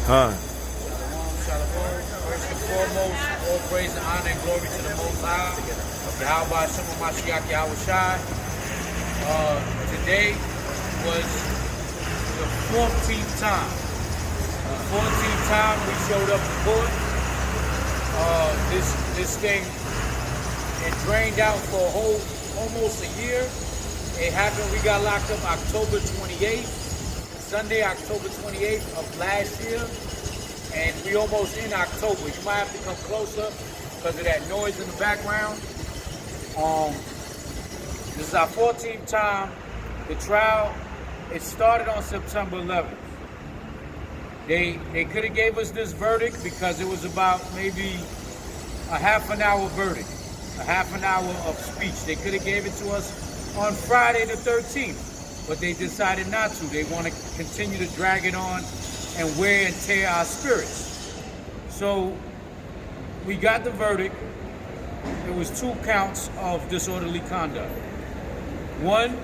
Shalom. First and foremost, all praise and honor and glory to the Most High. Yahweh Shem Mashiach Yahweh Shai. Today was the 14th time. The 14th time we showed up to court. This thing, it drained out for almost a year. It happened, we got locked up October 28th, Sunday, October 28th of last year. And we almost in October. You might have to come closer because of that noise in the background. This is our 14th time. The trial, it started on September 11th. They could have gave us this verdict because it was about maybe a half an hour verdict, a half an hour of speech. They could have gave it to us on Friday the 13th, but they decided not to. They want to continue to drag it on and wear and tear our spirits. So we got the verdict. It was 2 counts of disorderly conduct. One,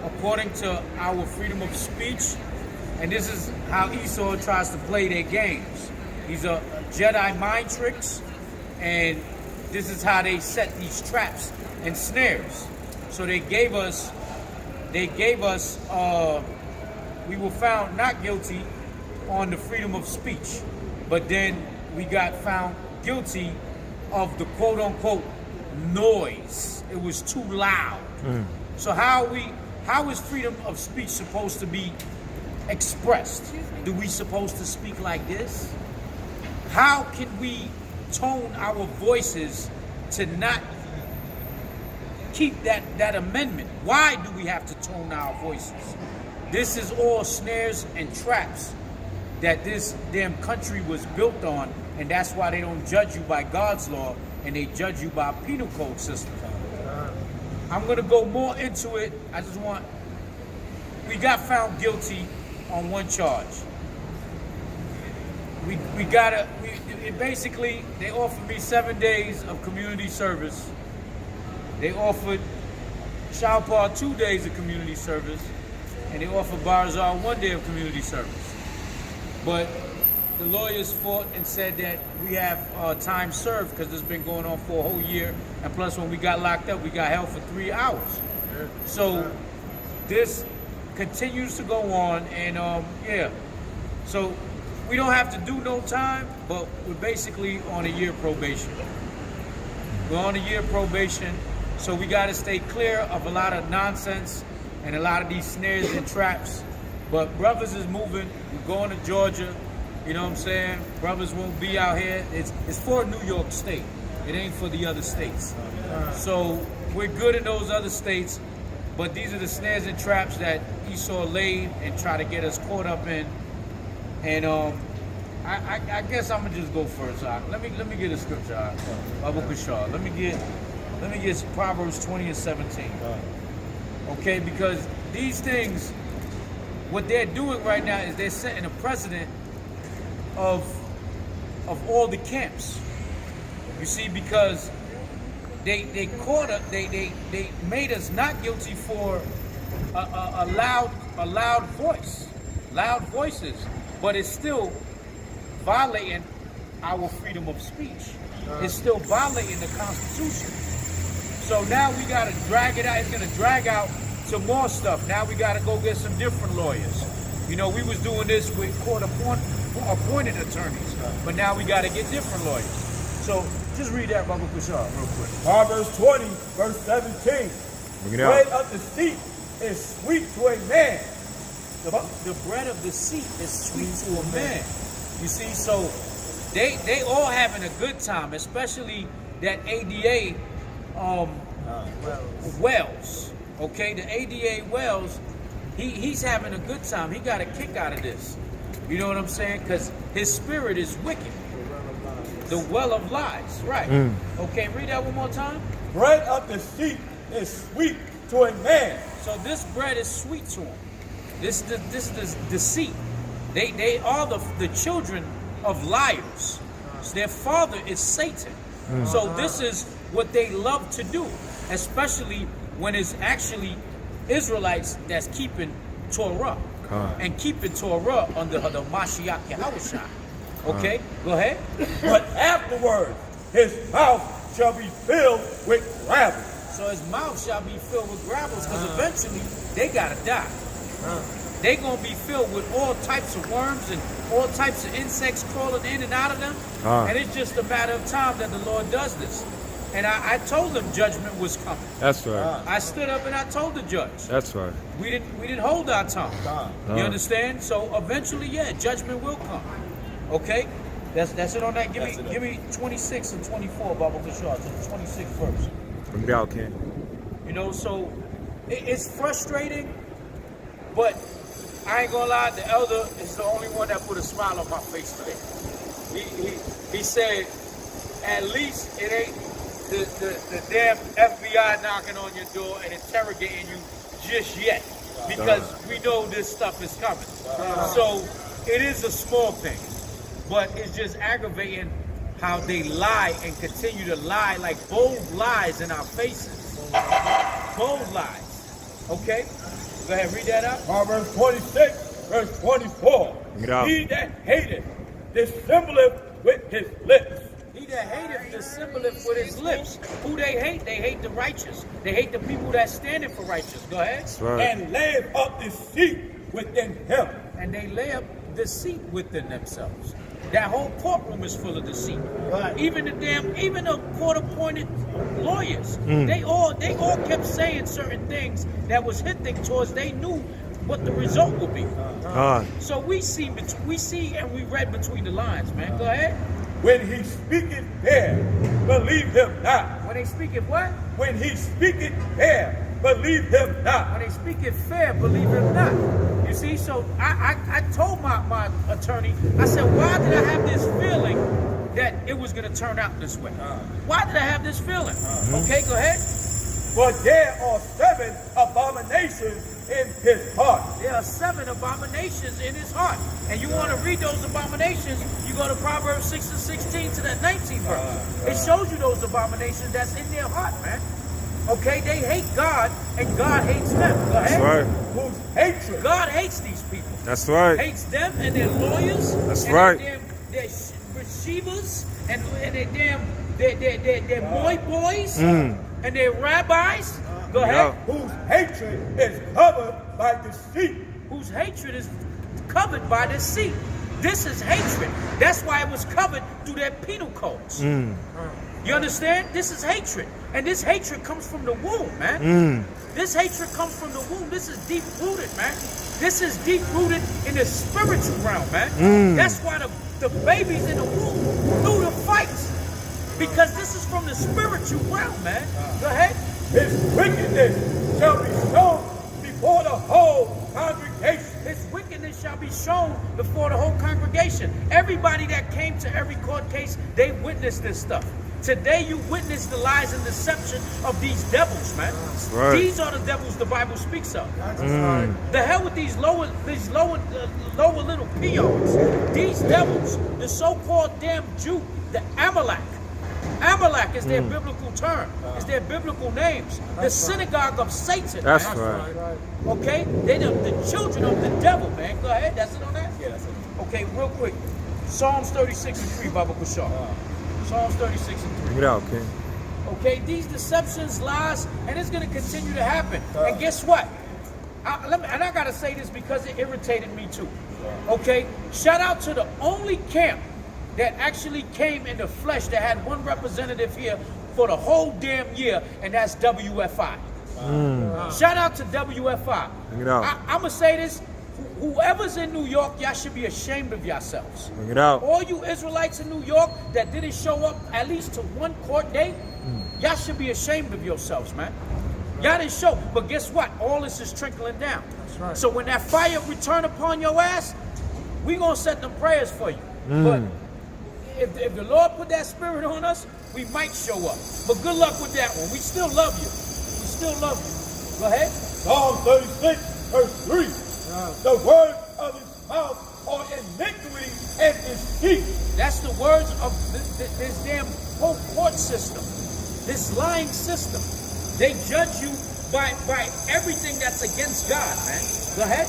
according to our freedom of speech, and this is how Esau tries to play their games. These are Jedi mind tricks, and this is how they set these traps and snares. So they gave us, we were found not guilty on the freedom of speech, but then we got found guilty of the quote-unquote noise. It was too loud. So how is freedom of speech supposed to be expressed? Do we supposed to speak like this? How can we tone our voices to not keep that amendment? Why do we have to tone our voices? This is all snares and traps that this damn country was built on, and that's why they don't judge you by God's law and they judge you by a penal code system. I'm gonna go more into it. We got found guilty on 1 charge. Basically, they offered me 7 days of community service. They offered Shalpar 2 days of community service, and they offered Barzal 1 day of community service. But the lawyers fought and said that we have time served because it's been going on for a whole year, and plus when we got locked up, we got held for 3 hours. So this continues to go on, and so we don't have to do no time, but we're basically on a year probation. We're on a year probation, so we got to stay clear of a lot of nonsense and a lot of these snares and traps. But brothers is moving. We're going to Georgia. You know what I'm saying? Brothers won't be out here. It's for New York State. It ain't for the other states. So we're good in those other states, but these are the snares and traps that Esau laid and try to get us caught up in. And I guess I'm gonna just go first. Let me get a scripture. Abu Kashar. Let me get Proverbs 20 and 17. Okay, because these things, what they're doing right now is they're setting a precedent of all the camps. You see, because they caught us, they made us not guilty for a loud voices, but it's still violating our freedom of speech. It's still violating the Constitution. So now we got to drag it out. It's going to drag out to more stuff. Now we got to go get some different lawyers. You know, we was doing this with court-appointed attorneys, but now we got to get different lawyers. So just read that, Baba Kushar, real quick. Proverbs 20, verse 17. Bread of the seat is sweet to a man. The bread of the seat is sweet to a man. You see, so they all having a good time, especially that ADA Wells. Okay, the ADA Wells, he's having a good time. He got a kick out of this. You know what I'm saying? Because his spirit is wicked. The well of lies, right? Okay, read that one more time. Bread of the seat is sweet to a man. So this bread is sweet to him. This is deceit. They are the children of liars. So their father is Satan. So this is what they love to do, especially when it's actually Israelites that's keeping Torah and keeping Torah under the Mashiach Yahushua. Okay, go ahead. But afterwards, his mouth shall be filled with gravel. So his mouth shall be filled with gravels, because eventually they gotta die. They gonna be filled with all types of worms and all types of insects crawling in and out of them. And it's just a matter of time that the Lord does this. And I told them judgment was coming. That's right. I stood up and I told the judge. That's right. We didn't hold our tongue. You understand? So eventually, yeah, judgment will come. Okay? That's it on that. Give me 26 and 24, Baba Bashar. 26 verse. Bring it out, King. You know, so it's frustrating, but I ain't gonna lie, the elder is the only one that put a smile on my face today. He said, at least it ain't the damn FBI knocking on your door and interrogating you just yet, because we know this stuff is coming. So it is a small thing, but it's just aggravating how they lie and continue to lie like bold lies in our faces. Bold lies. Okay? Go ahead, read that out. Proverbs 26, verse 24. He that hateth dissembleth with his lips. He that hateth dissembleth with his lips. Who they hate? They hate the righteous. They hate the people that's standing for righteous. Go ahead. That's right. And layeth up deceit within him. And they lay up deceit within themselves. That whole courtroom is full of deceit. Right. Even the court-appointed lawyers, they all kept saying certain things that was hinting towards they knew what the result would be. So we see and we read between the lines, man. Go ahead. When he speaketh fair, believe him not. When they speak it what? When he speaketh fair, believe him not. When they speak it fair, believe him not. You see, so I told my attorney, I said, why did I have this feeling that it was going to turn out this way? Why did I have this feeling? Okay, go ahead. For there are 7 abominations in his heart. There are 7 abominations in his heart. And you want to read those abominations, you go to Proverbs 6 and 16 to that 19th verse. It shows you those abominations that's in their heart, man. Okay, they hate God, and God hates them. Go ahead. That's right. Whose hatred. God hates these people. That's right. Hates them and their lawyers. That's and right. Their receivers and their boy boys and their rabbis. Go ahead. Whose hatred is covered by deceit. Whose hatred is covered by deceit. This is hatred. That's why it was covered through their penal codes. You understand? This is hatred. And this hatred comes from the womb, man. This hatred comes from the womb. This is deep-rooted, man. This is deep-rooted in the spiritual realm, man. That's why the babies in the womb threw the fights. Because this is from the spiritual realm, man. Go ahead. His wickedness shall be shown before the whole congregation. His wickedness shall be shown before the whole congregation. Everybody that came to every court case, they witnessed this stuff. Today you witness the lies and deception of these devils, man. Right. These are the devils the Bible speaks of. The hell with these lower little peons. These devils, the so-called damn Jew, the Amalek. Amalek is their biblical term. It's their biblical names. The synagogue of Satan. That's man. right. Okay? They're the children of the devil, man. Go ahead. That's it on that? Yeah, that's it. Okay, real quick. Psalms 36 and 3, Baba Bashar. Psalms 36 and 3. Bring it out, King. Okay, these deceptions, lies, and it's going to continue to happen. And guess what? I got to say this because it irritated me too. Okay? Shout out to the only camp that actually came in the flesh that had one representative here for the whole damn year, and that's WFI. Shout out to WFI. Bring it out. I'm going to say this. Whoever's in New York, y'all should be ashamed of yourselves. Bring it out. All you Israelites in New York that didn't show up at least to one court date, y'all should be ashamed of yourselves, man. Y'all didn't show. But guess what? All this is trickling down. That's right. So when that fire return upon your ass, we going to set them prayers for you. But if the Lord put that spirit on us, we might show up. But good luck with that one. We still love you. We still love you. Go ahead. Psalm 36, verse 3. The words of his mouth are iniquity and deceit. That's the words of this damn whole court system. This lying system. They judge you by everything that's against God, man. Go ahead.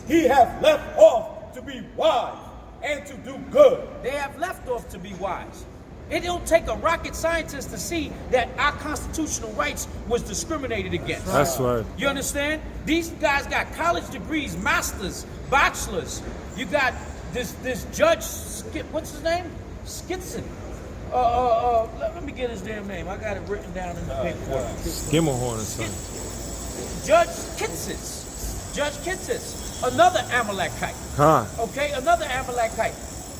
He hath left off to be wise and to do good. They have left off to be wise. It don't take a rocket scientist to see that our constitutional rights was discriminated against. That's right. You understand? These guys got college degrees, masters, bachelors. You got this judge, what's his name? Skitson. Let me get his damn name. I got it written down in the paperwork. Skimmerhorn or something. Judge Kitsis. Judge Kitsis. Another Amalekite. Huh. Okay, another Amalekite.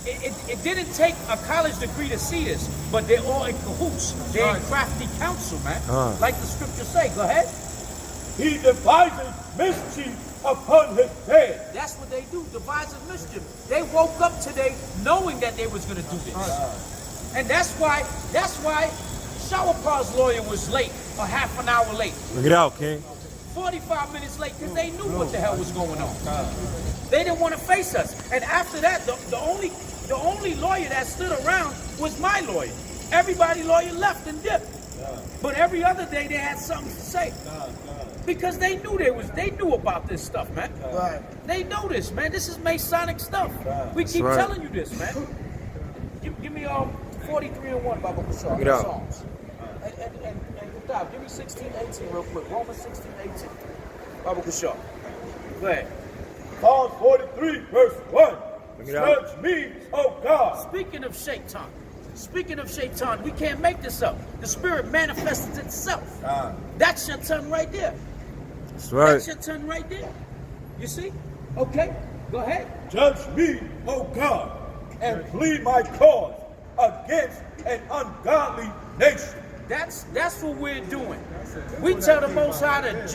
It didn't take a college degree to see this, but they're all in cahoots. They're in crafty counsel, man. Like the scriptures say. Go ahead. He devises mischief upon his bed. That's what they do, devising mischief. They woke up today knowing that they was going to do this. And that's why Showerpar's lawyer was late, or half an hour late. Bring it out, King. 45 minutes late, because they knew what the hell was going on. They didn't want to face us. And after that, the only lawyer that stood around was my lawyer. Everybody lawyer left and dipped. But every other day they had something to say. Because they knew they knew about this stuff, man. They know this, man. This is Masonic stuff. We keep telling you this, man. Give me 43 and 1, Baba Bashar. Get out. Psalms. And Gustav, give me 16:18 real quick. Romans 16:18. Baba Bashar. Go ahead. Psalm 43, verse 1. Bring it out. Judge me, O God. Speaking of Shaitan, we can't make this up. The spirit manifests itself. That's your tongue right there. That's right. That's your tongue right there. You see? Okay, go ahead. Judge me, O God, and plead my cause against an ungodly nation. That's what we're doing. We tell the Most High to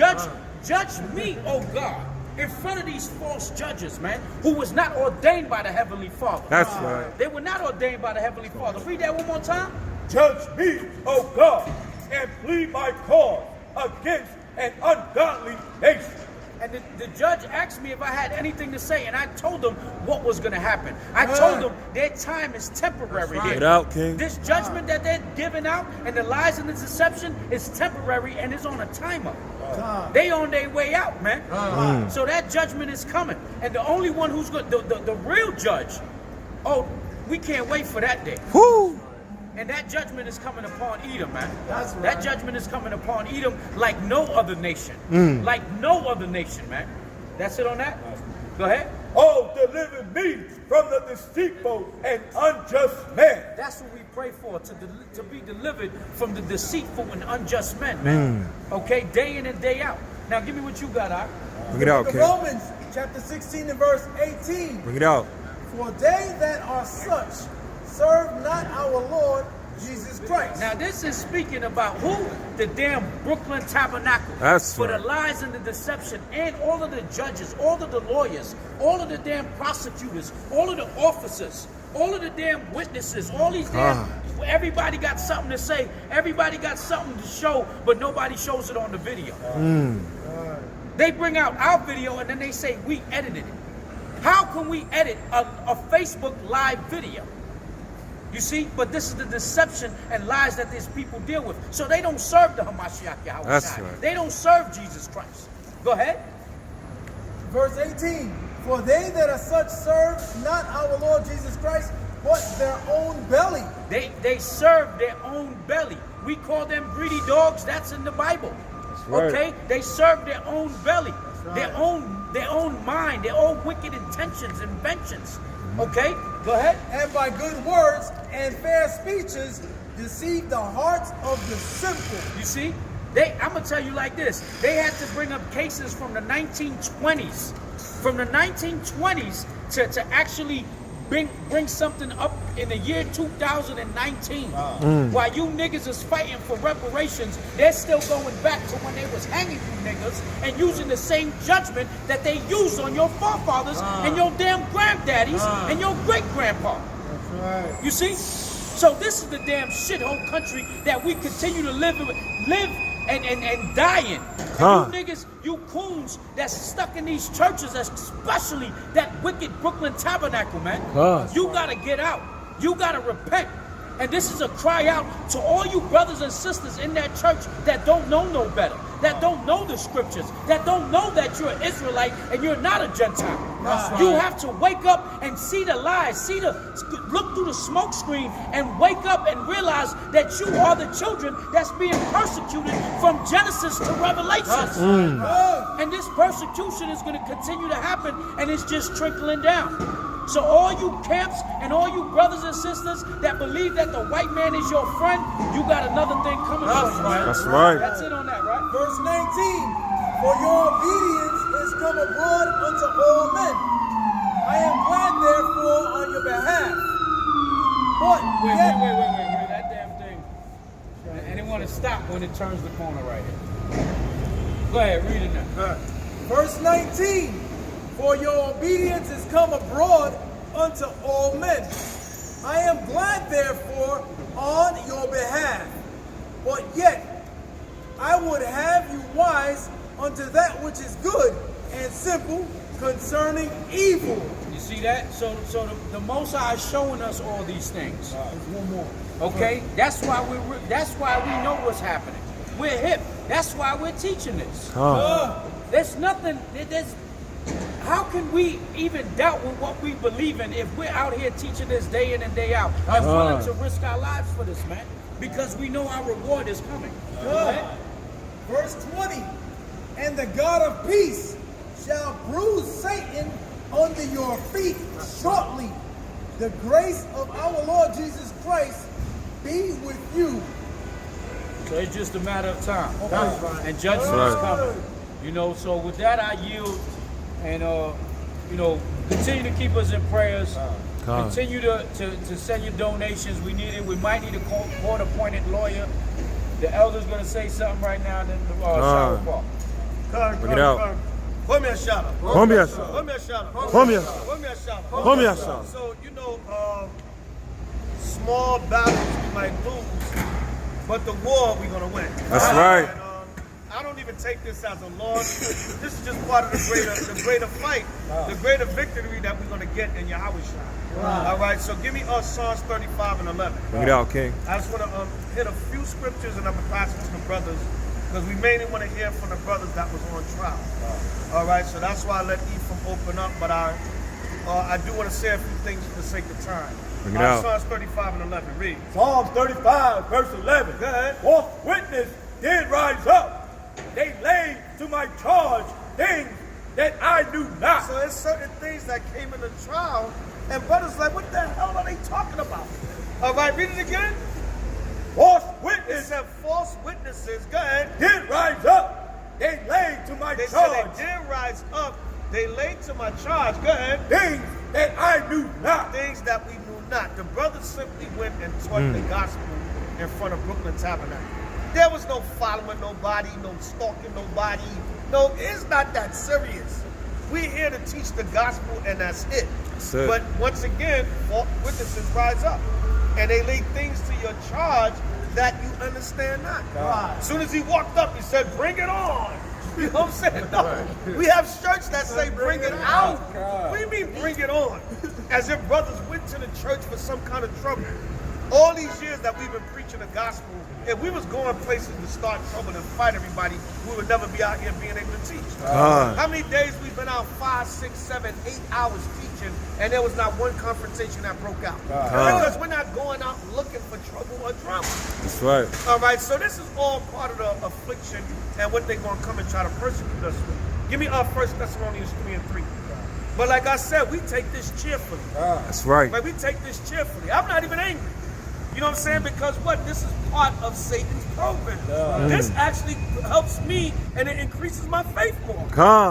judge me, oh God, in front of these false judges, man, who was not ordained by the Heavenly Father. That's right. They were not ordained by the Heavenly Father. Read that one more time. Judge me, O God, and plead my cause against an ungodly nation. And the judge asked me if I had anything to say, and I told them what was going to happen. I told them their time is temporary. Get out, King. This judgment that they're giving out and the lies and the deception is temporary and is on a timer. They on their way out, man. So that judgment is coming. And the only one who's good, the real judge, we can't wait for that day. Woo! And that judgment is coming upon Edom, man. That judgment is coming upon Edom like no other nation. Like no other nation, man. That's it on that? Go ahead. Oh, deliver me from the deceitful and unjust man. That's what we pray for, to be delivered from the deceitful and unjust men, man. Okay, day in and day out. Now give me what you got, Ak. Bring it out, King. Romans chapter 16 and verse 18. Bring it out. For they that are such serve not our Lord Jesus Christ. Now this is speaking about who? The damn Brooklyn Tabernacle. That's for right. the lies and the deception, and all of the judges, all of the lawyers, all of the damn prosecutors, all of the officers, all of the damn witnesses, all these damn. Everybody got something to say. Everybody got something to show, but nobody shows it on the video. They bring out our video and then they say we edited it. How can we edit a Facebook live video? You see, but this is the deception and lies that these people deal with. So they don't serve the Hamashiach Yahweh. That's right. They don't serve Jesus Christ. Go ahead. Verse 18. For they that are such serve not our Lord Jesus Christ, but their own belly. They serve their own belly. We call them greedy dogs. That's in the Bible. right. Okay? They serve their own belly, their own mind, their own wicked intentions, inventions. Okay? Go ahead. And by good words and fair speeches deceive the hearts of the simple. You see? I'm going to tell you like this. They had to bring up cases from the 1920s. From the 1920s to actually bring something up in the year 2019. While you niggas is fighting for reparations, they're still going back to when they was hanging you niggas and using the same judgment that they used on your forefathers and your damn granddaddies and your great-grandpa. That's right. You see? So this is the damn shithole country that we continue to live and die in. And you niggas, you coons that's stuck in these churches, especially that wicked Brooklyn Tabernacle, man. You gotta get out. You gotta repent. And this is a cry out to all you brothers and sisters in that church that don't know no better, that don't know the scriptures, that don't know that you're an Israelite and you're not a Gentile. You have to wake up and see the lies, look through the smoke screen and wake up and realize that you are the children that's being persecuted from Genesis to Revelation. And this persecution is going to continue to happen, and it's just trickling down. So all you camps and all you brothers and sisters that believe that the white man is your friend, you got another thing coming for you. That's right. That's it on that, right? Verse 19, for your obedience is come abroad unto all men. I am glad therefore on your behalf. But Wait, yet, that damn thing. And it want to stop when it turns the corner right here. Go ahead, read it now. verse 19, for your obedience is come abroad unto all men. I am glad therefore on your behalf. But yet I would have you wise unto that which is good and simple concerning evil. You see that? So the Most High is showing us all these things. One more. Okay, that's why we know what's happening. We're hip. That's why we're teaching this. There's nothing. How can we even doubt with what we believe in if we're out here teaching this day in and day out and willing to risk our lives for this, man? Because we know our reward is coming. Verse 20, and the God of peace shall bruise Satan under your feet shortly. The grace of our Lord Jesus Christ be with you. So it's just a matter of time. That's right. And judgment is coming. You know, so with that I yield and you know, continue to keep us in prayers. Continue to send your donations. We need it. We might need a court-appointed lawyer. The elder's gonna say something right now. Then shower call. Bring it out. Put me a shout out. Put me a shout out. Put me a shout out. Put me a shout out. Put me a shout out. Put me a shout out. So, you know, small battles we might lose, but the war we're gonna win. That's right. And, I don't even take this as a loss. This is just part of the greater fight, the greater victory that we're gonna get in Yahweh Shai. All right, so give me Psalms 35 and 11. Bring it out, King. I just want to hit a few scriptures and I'm gonna pass it to the brothers because we mainly want to hear from the brothers that was on trial. All right, so that's why I let Ephraim open up, but I do want to say a few things for the sake of time. Bring it out. Psalms 35 and 11. Read. Psalms 35, verse 11. Go ahead. False witness did rise up. They laid to my charge things that I knew not. So there's certain things that came in the trial, and brothers like, what the hell are they talking about? All right, read it again. False It witness said false witnesses. Go ahead. did rise up. They laid to my They charge said they did rise up. They laid to my charge. Go ahead. things that I knew not. Things that we knew not. The brothers simply went and taught the gospel in front of Brooklyn Tabernacle. There was no following nobody, no stalking nobody. No, it's not that serious. We're here to teach the gospel and that's it. That's it. But once again, false witnesses rise up. And they lay things to your charge that you understand not. As soon as he walked up, he said, bring it on. You know what I'm saying? No. We have shirts that say bring it out. What do you mean bring it on? As if brothers went to the church for some kind of trouble. All these years that we've been preaching the gospel, if we was going places to start trouble and fight everybody, we would never be out here being able to teach. How many days we've been out 5, 6, 7, 8 hours teaching and there was not one confrontation that broke out? Because we're not going out looking for trouble or drama. That's right. All right, so this is all part of the affliction and what they're going to come and try to persecute us with. Give me 1 Thessalonians 3 and 3. But like I said, we take this cheerfully. That's right. Like we take this cheerfully. I'm not even angry. You know what I'm saying? Because what? This is part of Satan's program. This actually helps me and it increases my faith more.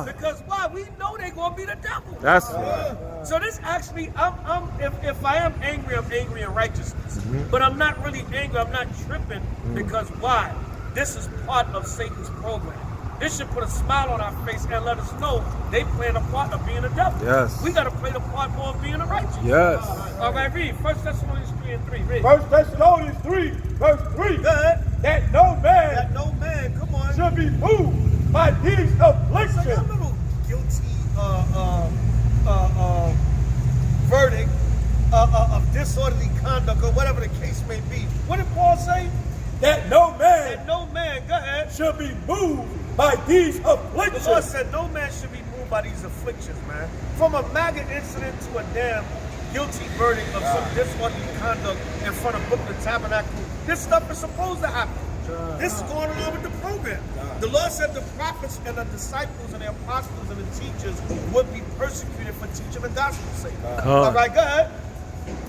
Because why? We know they're going to be the devil. That's right. So this actually, if I am angry, I'm angry in righteousness. But I'm not really angry. I'm not tripping because why? This is part of Satan's program. This should put a smile on our face and let us know they playing a part of being a devil. Yes. We got to play the part more of being a righteous. Yes. All right, read 1 Thessalonians 3 and 3. Read. 1 Thessalonians 3, verse 3. Go ahead. That no man That no man, come on. should be moved by these So afflictions. that little guilty verdict of disorderly conduct or whatever the case may be. What did Paul say? That no man That no man, go ahead. should be moved by these The Lord afflictions. said no man should be moved by these afflictions, man. From a MAGA incident to a damn guilty verdict of some disorderly conduct in front of the Tabernacle, this stuff is supposed to happen. This is going along with the program. The Lord said the prophets and the disciples and the apostles and the teachers would be persecuted for teaching the gospel's sake. All right, go ahead.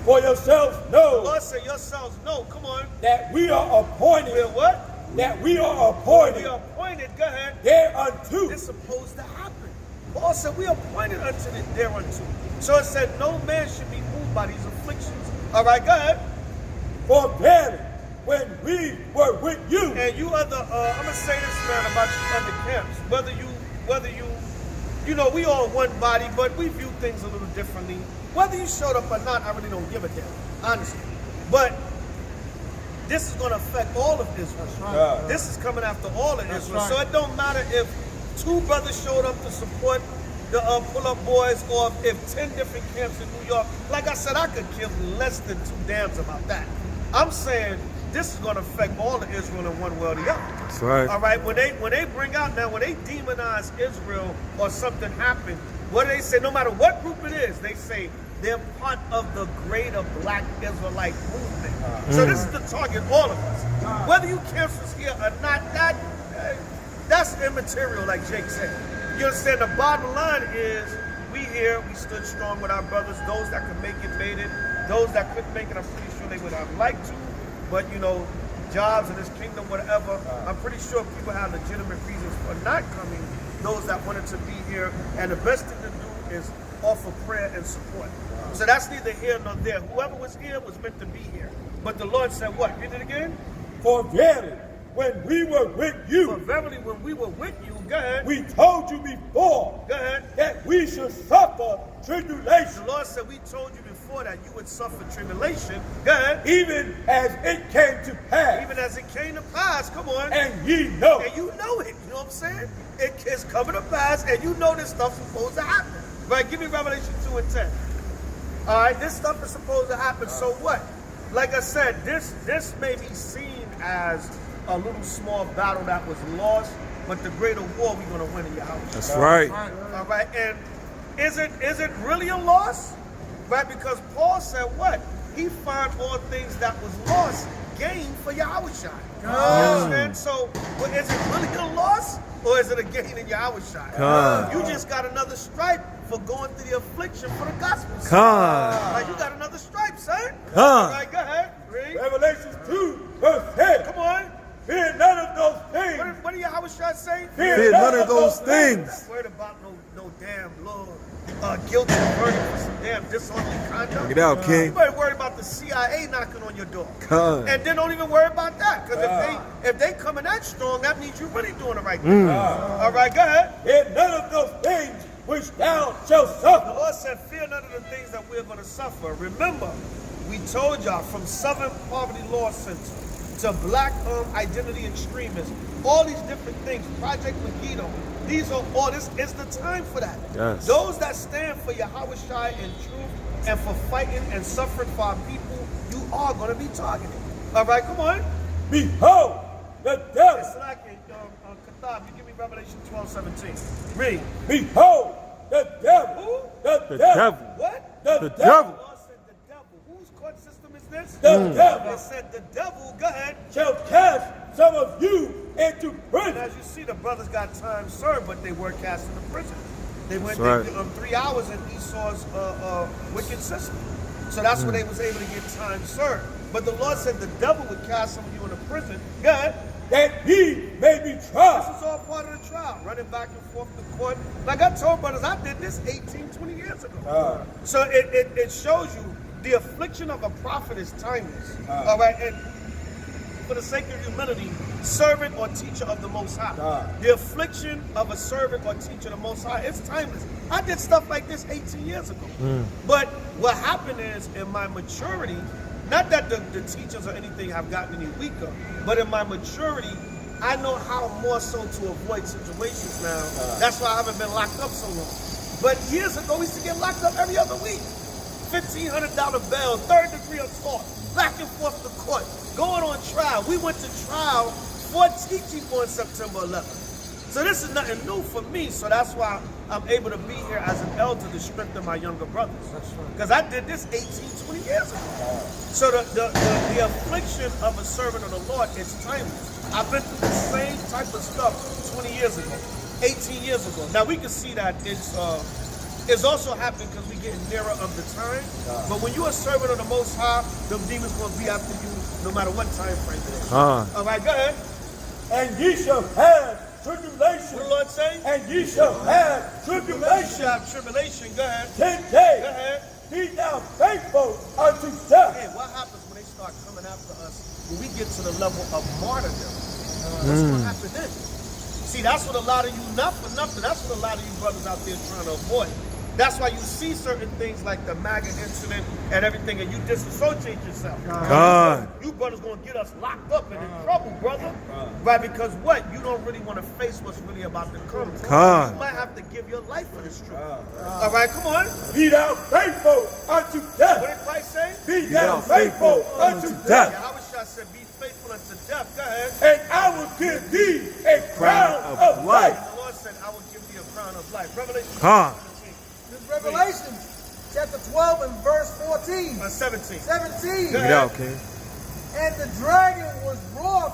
For yourselves The know Lord said yourselves know. Come on. that we are appointed. We're what? That we are We appointed are appointed. Go ahead. thereunto. It's supposed to happen. Paul said we are appointed unto it thereunto. So it said no man should be moved by these afflictions. All right, go ahead. For verily, when we were with you, And you other, I'm gonna say this, man, about you other camps. Whether you know, we all one body, but we view things a little differently. Whether you showed up or not, I really don't give a damn, honestly. But this is gonna affect all of Israel. right. This is coming after all of Israel. right. So it don't matter if 2 brothers showed up to support the pull-up boys, or if 10 different camps in New York. Like I said, I could give less than 2 damns about that. I'm saying this is going to affect all of Israel in one way or the other. That's right. All right, when they bring out now, when they demonize Israel or something happened, what do they say? No matter what group it is, they say they're part of the greater Black Israelite movement. So this is to target all of us. Whether you cancels here or not, that's immaterial, like Jake said. You understand? The bottom line is we here, we stood strong with our brothers. Those that could make it, made it. Those that couldn't make it, I'm pretty sure they would have liked to. But, you know, jobs in this kingdom, whatever, I'm pretty sure people have legitimate reasons for not coming, those that wanted to be here. And the best thing to do is offer prayer and support. So that's neither here nor there. Whoever was here was meant to be here. But the Lord said what? Read it again. for verily, when we were with For you, verily, when we were with you, go ahead. we told you before Go ahead. that we should suffer tribulation, The Lord said we told you before that you would suffer tribulation. Go ahead. even as it came to pass. Even as it came to pass, come on. And ye know. And you know it. You know what I'm saying? It's coming to pass, and you know this stuff's supposed to happen. Right? Give me Revelation 2 and 10. All right, this stuff is supposed to happen. So what? Like I said, this may be seen as a little small battle that was lost, but the greater war we're going to win in Yahweh. That's right. All right, and is it really a loss? Right, because Paul said what? He found all things that was lost gain for Yahweh. You understand? So, well, is it really a loss or is it a gain in Yahweh? You just got another stripe for going through the affliction for the gospel. Like, you got another stripe, son. All right, go ahead. Read. Revelation 2, verse 10. Come on. Fear none of those things. What did Yahweh say? Fear none of those things. Not worried about no damn little guilty verdict for some damn disorderly conduct. Check it out, King. You better worry about the CIA knocking on your door. Con. And then don't even worry about that. Because if they coming that strong, that means you're really doing the right thing. All right, go ahead. Fear none of those things which thou shalt The suffer. Lord said, fear none of the things that we're going to suffer. Remember, we told y'all from Southern Poverty Law Center to Black Identity Extremists, all these different things, Project Megiddo, these are all, this is the time for that. Yes. Those that stand for Yahweh Shai and truth and for fighting and suffering for our people, you are going to be targeted. All right, come on. Behold, the devil. It's like Kathab, you give me Revelation 12:17. Read. Behold, the devil. Who? The devil. devil. What? The devil. devil. The Lord said the devil. Whose court system is this? The devil It said the devil, go ahead. shall cast some of you into And prison. as you see, the brothers got time served, but they were cast into prison. They went That's there, 3 hours in Esau's wicked system. So that's where they was able to get time served. But the Lord said the devil would cast some of you into prison. Go ahead. That ye may be This tried. is all part of the trial, running back and forth to court. Like I told brothers, I did this 18, 20 years ago. So it shows you the affliction of a prophet is timeless. All right, and for the sake of humility, servant or teacher of the Most High. The affliction of a servant or teacher of the Most High, it's timeless. I did stuff like this 18 years ago. But what happened is, in my maturity, not that the teachers or anything have gotten any weaker, but in my maturity, I know how more so to avoid situations now. That's why I haven't been locked up so long. But years ago, we used to get locked up every other week. $1,500 bail, third-degree assault, back and forth to court, going on trial. We went to trial for teaching on September 11th. So this is nothing new for me, so that's why I'm able to be here as an elder to strengthen my younger brothers. Because I did this 18, 20 years ago. So the affliction of a servant of the Lord is timeless. I've been through the same type of stuff 20 years ago, 18 years ago. Now we can see that it's also happening because we're getting nearer of the time. But when you're a servant of the Most High, them demons going to be after you no matter what time frame it is. All right, go ahead. And ye shall have tribulation. What the Lord say? And ye shall have You tribulation. shall have tribulation. Go ahead. 10 Go days. ahead. Be thou faithful unto death. Hey, what happens when they start coming after us? When we get to the level of martyrdom, what's going to happen then? See, that's what a lot of you, not for nothing, that's what a lot of you brothers out there trying to avoid. That's why you see certain things like the MAGA incident and everything, and you disassociate yourself. God. You brothers gonna get us locked up and in trouble, brother. Right? Because what? You don't really want to face what's really about to come. God. You might have to give your life for this truth. All right, come on. Be thou faithful unto What death. did Christ say? Be thou faithful unto death. Yahweh said, be faithful unto death. Go ahead. And I will give thee a crown of life. The Lord said, I will give thee a crown of life. Revelation God. 17. This is Revelation chapter 12 and verse 14. 17. 17. Get out, King. And the dragon was wroth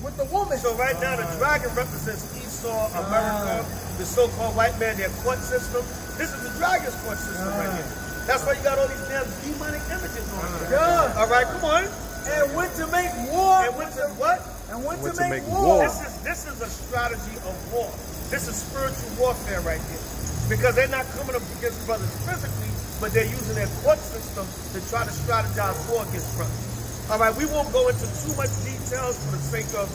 with the woman. So right now, the dragon represents Esau, America, the so-called white man, their court system. This is the dragon's court system right here. That's why you got all these damn demonic images on here. God. All right, come on. And went to make war. And went to what? And went Went to to make make war. war. This is a strategy of war. This is spiritual warfare right here. Because they're not coming up against brothers physically, but they're using their court system to try to strategize war against brothers. All right, we won't go into too much details for the sake of,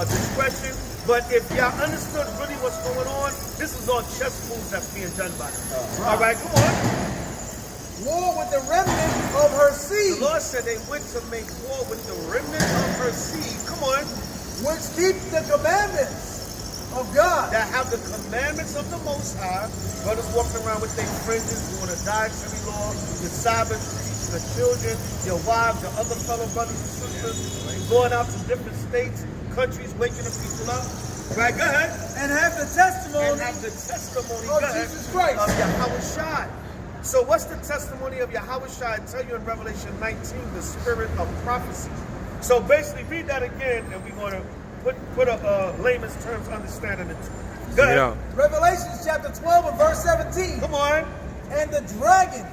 discretion. But if y'all understood really what's going on, this is all chess moves that's being done by them. All right, come on. War with the remnant of her The seed, Lord said they went to make war with the remnant of her seed. Come on. which keep the commandments of God. That have the commandments of the Most High. Brothers walking around with their fringes, doing a dietary law, the Sabbath, teaching the children, your wives, your other fellow brothers and sisters, going out to different states, countries, waking the people up. Right, go ahead. And have the testimony And have the testimony of go ahead, Jesus Christ. of Yahweh Shai. So what's the testimony of Yahweh Shai? I tell you in Revelation 19, the spirit of prophecy. So basically, read that again, and we're going to put a layman's terms understanding into it. Go Get ahead. out. Revelation chapter 12 and verse 17. Come on. And the dragon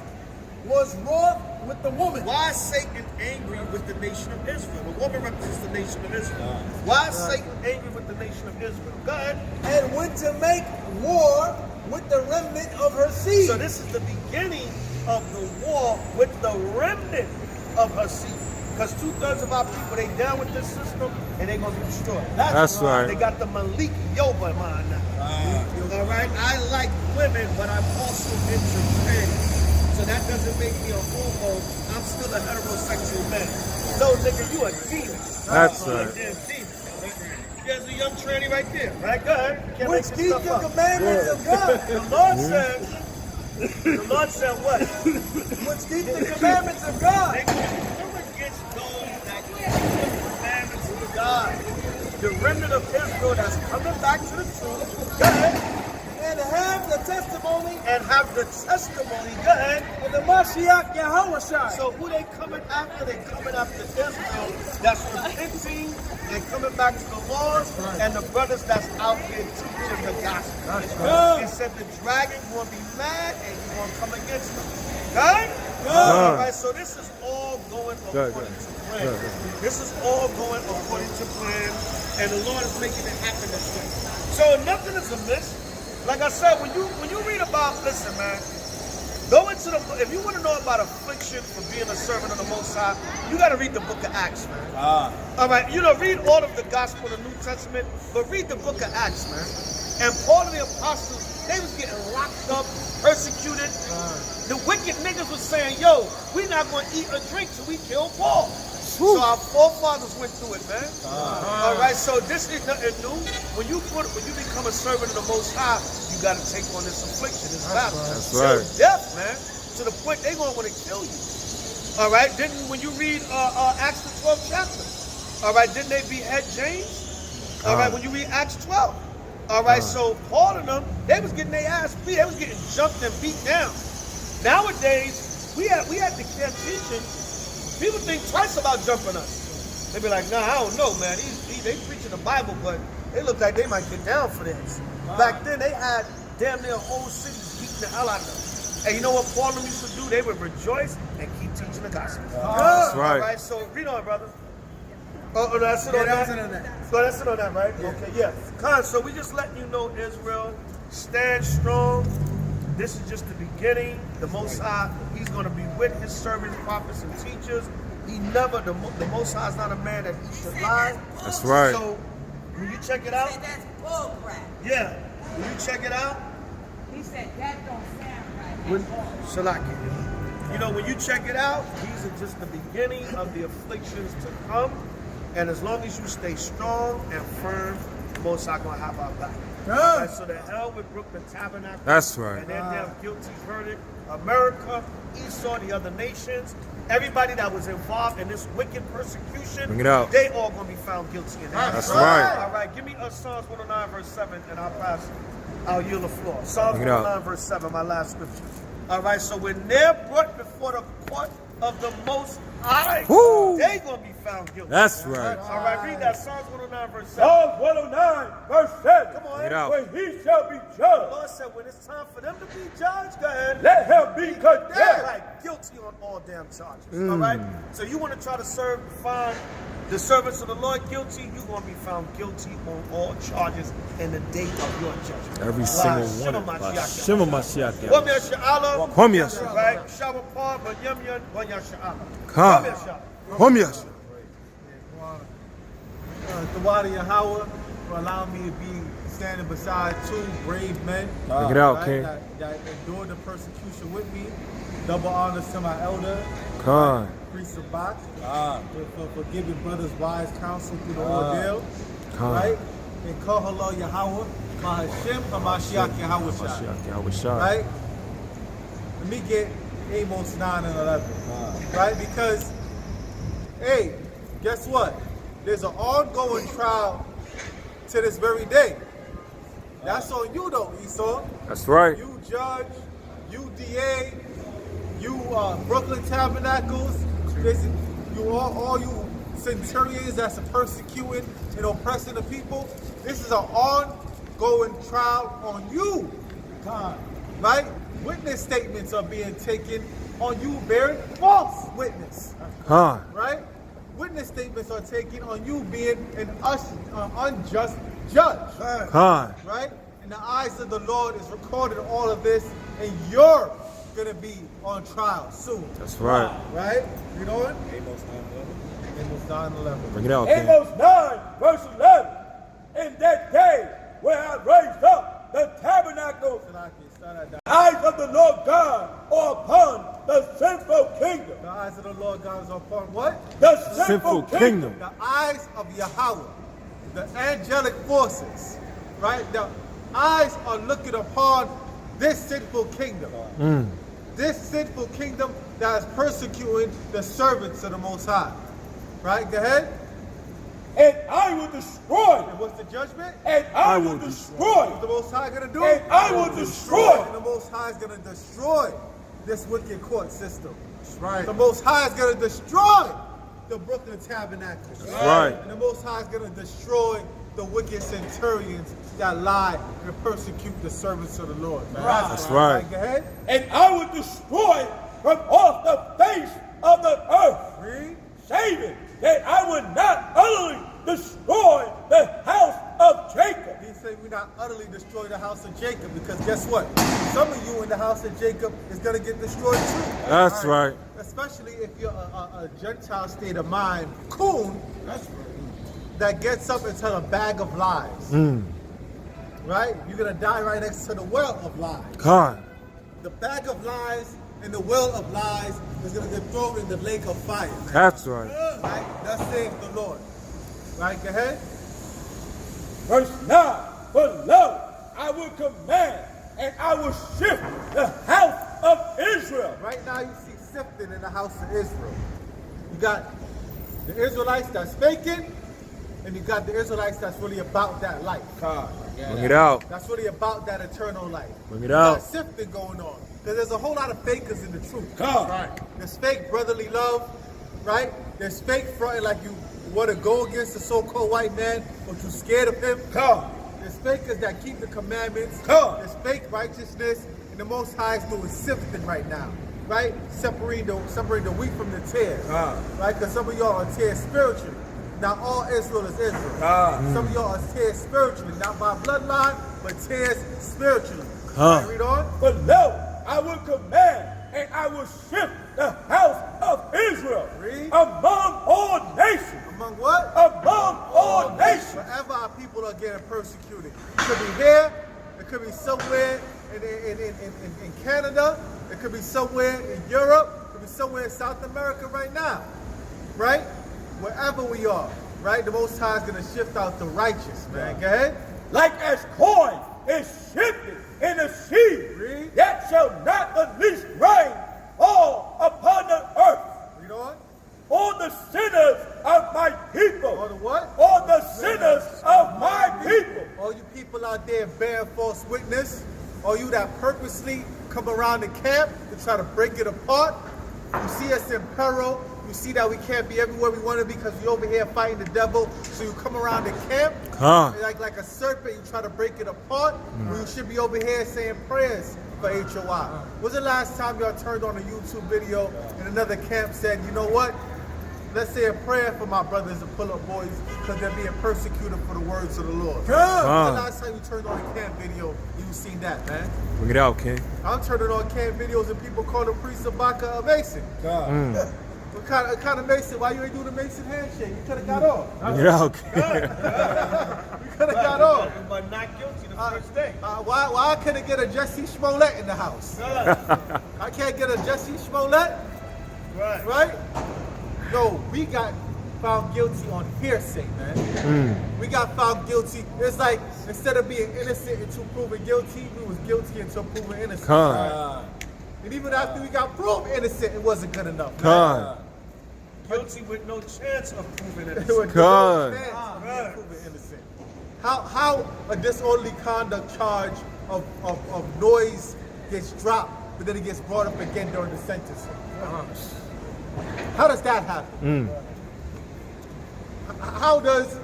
was wroth with the woman. Why is Satan angry with the nation of Israel? The woman represents the nation of Israel. Why is Satan angry with the nation of Israel? Go ahead. And went to make war with the remnant of her seed. So this is the beginning of the war with the remnant of her seed. Because 2/3 of our people, they down with this system and they're going to be destroyed. That's right. They got the Malik Yoba mind now. All right? I like women, but I'm also into men. So that doesn't make me a homo. I'm still a heterosexual man. No, nigga, you a demon. That's You a right. damn demon. There's a young tranny right there. Right? Go ahead. You can't which make this keep stuff the up. commandments of God. The Lord said what? Which keep the commandments of God. They come against those that keep the commandments of God. The remnant of Israel that's coming back to the truth. Go ahead. And have the testimony And have the testimony. Go ahead. of the Mashiach Yahweh Shai. So who they coming after? They coming after Israel that's repenting and coming back to the laws, and the brothers that's out here teaching the gospel. He said the dragon gonna be mad and he's gonna come against them. Good? All right, so this is all going according to plan. This is all going according to plan, and the Lord is making it happen this way. So nothing is amiss. Like I said, when you read about, listen, man, go into the, if you want to know about affliction for being a servant of the Most High, you got to read the book of Acts, man. All right, read all of the Gospel of the New Testament, but read the book of Acts, man. And Paul and the apostles, they was getting locked up, persecuted. The wicked niggas was saying, yo, we're not going to eat or drink till we kill Paul. So our forefathers went through it, man. All right, so this is nothing new. When you become a servant of the Most High, you got to take on this affliction, this battle. That's Till right. death, man. to the point they gonna want to kill you. All right, didn't when you read Acts the 12th chapter, all right, didn't they behead James? All right, when you read Acts 12, all right, so Paul and them, they was getting their ass beat, they was getting jumped and beat down. Nowadays, we had the camp teaching. People think twice about jumping us. They be like, nah, I don't know, man. They preaching the Bible, but they look like they might get down for this. Back then, they had damn near whole cities beating the hell out of them. And you know what Paul and them used to do? They would rejoice and keep teaching the gospel. That's right. All right, so read on, brother. Oh, that's it on that? So that's it on that, right? Yeah. Okay, yeah. So we just letting you know, Israel, stand strong. This is just the beginning. The Most High, He's going to be with His servants, prophets, and teachers. He never, the Most High is not a man that He should lie. That's right. So when you check it out, That's bull crap. yeah, when you check it out, He said that don't sound right. when Shalaki, you know, when you check it out, these are just the beginning of the afflictions to come. And as long as you stay strong and firm, the Most High gonna have our back. Right, so the hell with Brooklyn Tabernacle. That's right. And their damn guilty verdict. America, Esau, the other nations, everybody that was involved in this wicked persecution, Bring it out. they all gonna be found guilty in that. That's right. All right, give me Psalms 109 verse 7 and I'll yield the floor. Psalms Bring it out. 109 verse 7, my last scripture. All right, so when they're brought before the court of the Most High, Woo! they gonna be found guilty. That's right. All right, read that Psalms 109 verse 7. Psalms 109, verse 7. Come on. Bring it out. When he shall be The judged, Lord said when it's time for them to be judged, go ahead. let him be They're condemned. like guilty on all damn charges. All right? So you want to try to find the servants of the Lord guilty, you're going to be found guilty on all charges in the day of your judgment. Every single one of us. Shema Mashiach. Kwam Yasha'Allah. Kwam Yasha'Allah. Right? Shabbat, Banyam Yan, Kwam Yasha'Allah. Come. Kwam Yasha'Allah. Kwam Yasha'Allah. The Wadi Yahweh for allowing me to be standing beside two brave men. Bring it out, right, King. that endured the persecution with me. Double honors to my elder, Come. priest Zabach, for giving brothers wise counsel through the ordeal. Come. Right? And call Halal Yahweh, Mahashem, Hamashiach Yahweh Shai. Mashiach Yahweh Shai. Right? Let me get Amos 9 and 11. Right? Because, hey, guess what? There's an ongoing trial to this very day. That's on you though, Esau. That's right. You judge, you DA, you Brooklyn Tabernacles, you all you centurions that's persecuting and oppressing the people. This is an ongoing trial on you. Right? Witness statements are being taken on you bearing false witness. Come. Right? Witness statements are taken on you being an unjust judge. Come. Right? In the eyes of the Lord is recorded all of this, and you're gonna be on trial soon. That's right. Right? You know what? Amos 9:11. Bring it out, King. Amos 9, verse 11. In that day where I raised up the tabernacle, the eyes of the Lord God are upon the sinful kingdom. The eyes of the Lord God is upon what? The Sinful sinful kingdom. The eyes of Yahweh, the angelic forces, right? The eyes are looking upon this sinful kingdom. This sinful kingdom that is persecuting the servants of the Most High. Right? Go ahead. And I will destroy And what's the judgment? And I will destroy. What's the Most High going to do? And I will destroy. And the Most High is going to destroy this wicked court system. Right. The Most High is going to destroy the Brooklyn Tabernacle. Right. And the Most High is going to destroy the wicked centurions that lie and persecute the servants of the Lord. Man. That's right. Go ahead. And I will destroy from off the face of the earth. Read. Saving that I would not utterly destroy the house of Jacob. He said we not utterly destroy the house of Jacob, because guess what? Some of you in the house of Jacob is going to get destroyed too. That's right. Especially if you're a Gentile state of mind, coon, that gets up and tell a bag of lies. Right? You're going to die right next to the well of lies. Come. The bag of lies and the well of lies is going to get thrown in the lake of fire. Man. That's right. Right? Thus saith the Lord. Right? Go ahead. Verse 9. But lo, I will command and I will shift the house of Israel. Right now you see sifting in the house of Israel. You got the Israelites that's faking, and you got the Israelites that's really about that life. Bring it out. That's really about that eternal life. Bring it You out. got sifting going on. Because there's a whole lot of fakers in the truth. Right. There's fake brotherly love, right? There's fake fronting like you want to go against the so-called white man, but you're scared of him. There's fakers that keep the commandments. There's fake righteousness, and the Most High is doing sifting right now, right? Separating the wheat from the tares, right? Because some of y'all are tares spiritually. Not all Israel is Israel. Some of y'all are tares spiritually, not by bloodline, but tares spiritually. Right, read on. But lo, I will command and I will shift the house of Israel Read. among all nations. Among what? Among all nations. Wherever our people are getting persecuted. It could be here, it could be somewhere in Canada, it could be somewhere in Europe, it could be somewhere in South America right now. Right? Wherever we are, right? The Most High is going to shift out the righteous, man. Go ahead. Like as coin is shifted in the sea, Read. yet shall not the least rain fall upon the earth. Read on. All the sinners of my people. All the what? All the sinners of my people. All you people out there bearing false witness, all you that purposely come around the camp to try to break it apart, you see us in peril, you see that we can't be everywhere we want to be because we over here fighting the devil, so you come around the camp, like a serpent, you try to break it apart, you should be over here saying prayers for HOI. When's the last time y'all turned on a YouTube video and another camp said, you know what? Let's say a prayer for my brothers and pull-up boys because they're being persecuted for the words of the Lord. When's the last time you turned on a camp video and you seen that, man? Bring it out, King. I'm turning on camp videos and people call the priest Zabach a Mason. What kind of Mason? Why you ain't do the Mason handshake? You could have got off. Bring it out, King. You could have got off. But not guilty the first day. Why I couldn't get a Jesse Smollett in the house? I can't get a Jesse Smollett? Right? No, we got found guilty on hearsay, man. We got found guilty. It's like instead of being innocent until proven guilty, we was guilty until proven innocent. And even after we got proved innocent, it wasn't good enough. Guilty with no chance of proving It it. was no chance of being proven innocent. How a disorderly conduct charge of noise gets dropped, but then it gets brought up again during the sentencing? How does that happen? How does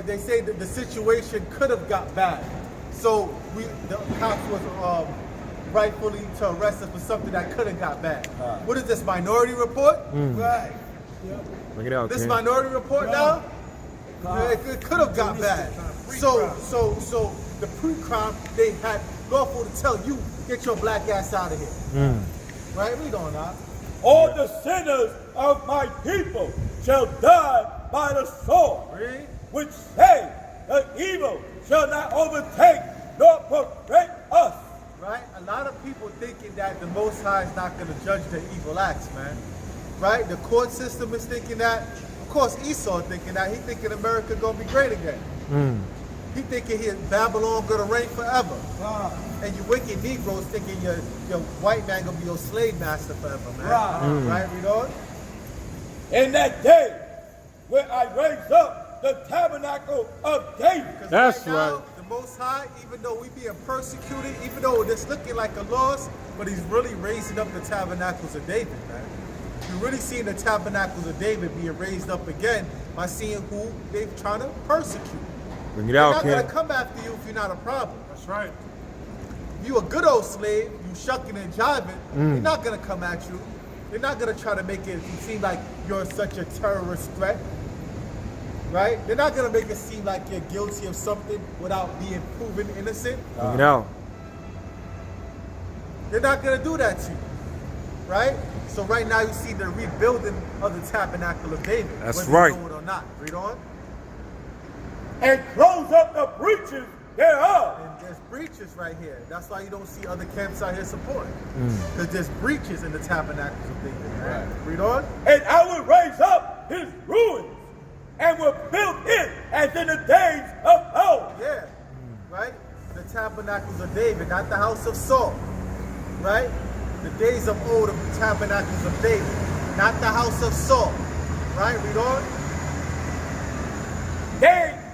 they say that the situation could have got bad, so the cops was rightfully to arrest us for something that could have got bad? What is this, Minority Report? Right. Bring it out, This King. Minority Report now? It could have got bad. So the pre-crime, they had lawful to tell you, get your black ass out of here. Right? Read on now. All the sinners of my people shall die by the sword, Read. which say the evil shall not overtake nor prevent us. Right? A lot of people thinking that the Most High is not going to judge their evil acts, man. Right? The court system is thinking that. Of course, Esau thinking that. He thinking America going to be great again. He thinking Babylon going to reign forever. And you wicked Negroes thinking your white man going to be your slave master forever, man. Right? Read on. In that day when I raise up the tabernacle of David. That's Right now, right. the Most High, even though we being persecuted, even though it's looking like a loss, but he's really raising up the tabernacles of David, man. You're really seeing the tabernacles of David being raised up again by seeing who they're trying to persecute. Bring it They're out, not going to King. come after you if you're not a problem. That's right. If you a good old slave, you shucking and jiving, they're not going to come at you. They're not going to try to make it seem like you're such a terrorist threat. Right? They're not going to make it seem like you're guilty of something without being proven innocent. Bring it out. They're not going to do that to you. Right? So right now you see the rebuilding of the tabernacle of David. That's whether right. you know it or not. Read on. And close up the breaches thereof. And there's breaches right here. That's why you don't see other camps out here supporting. Because there's breaches in the tabernacles of David. Right. Read on. And I will raise up his ruins and will build it as in the days of old. Yeah. Right? The tabernacles of David, not the house of Saul. right? The days of old of the tabernacles of David, not the house of Saul. Right? Read on.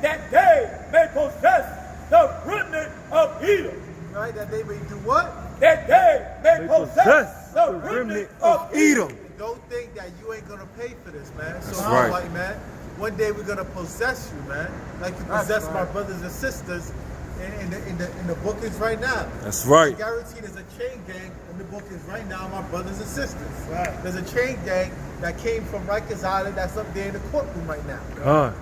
That they may possess the remnant of Edom. Right? That they may do what? That they may possess the remnant of Edom. Don't think that you ain't gonna pay for this, man. So That's right. like, man, one day we're gonna possess you, man. Like you possess my brothers and sisters in the bookings right now. That's right. Guaranteed there's a chain gang in the bookings right now, my brothers and sisters. Right. There's a chain gang that came from Rikers Island that's up there in the courtroom right now.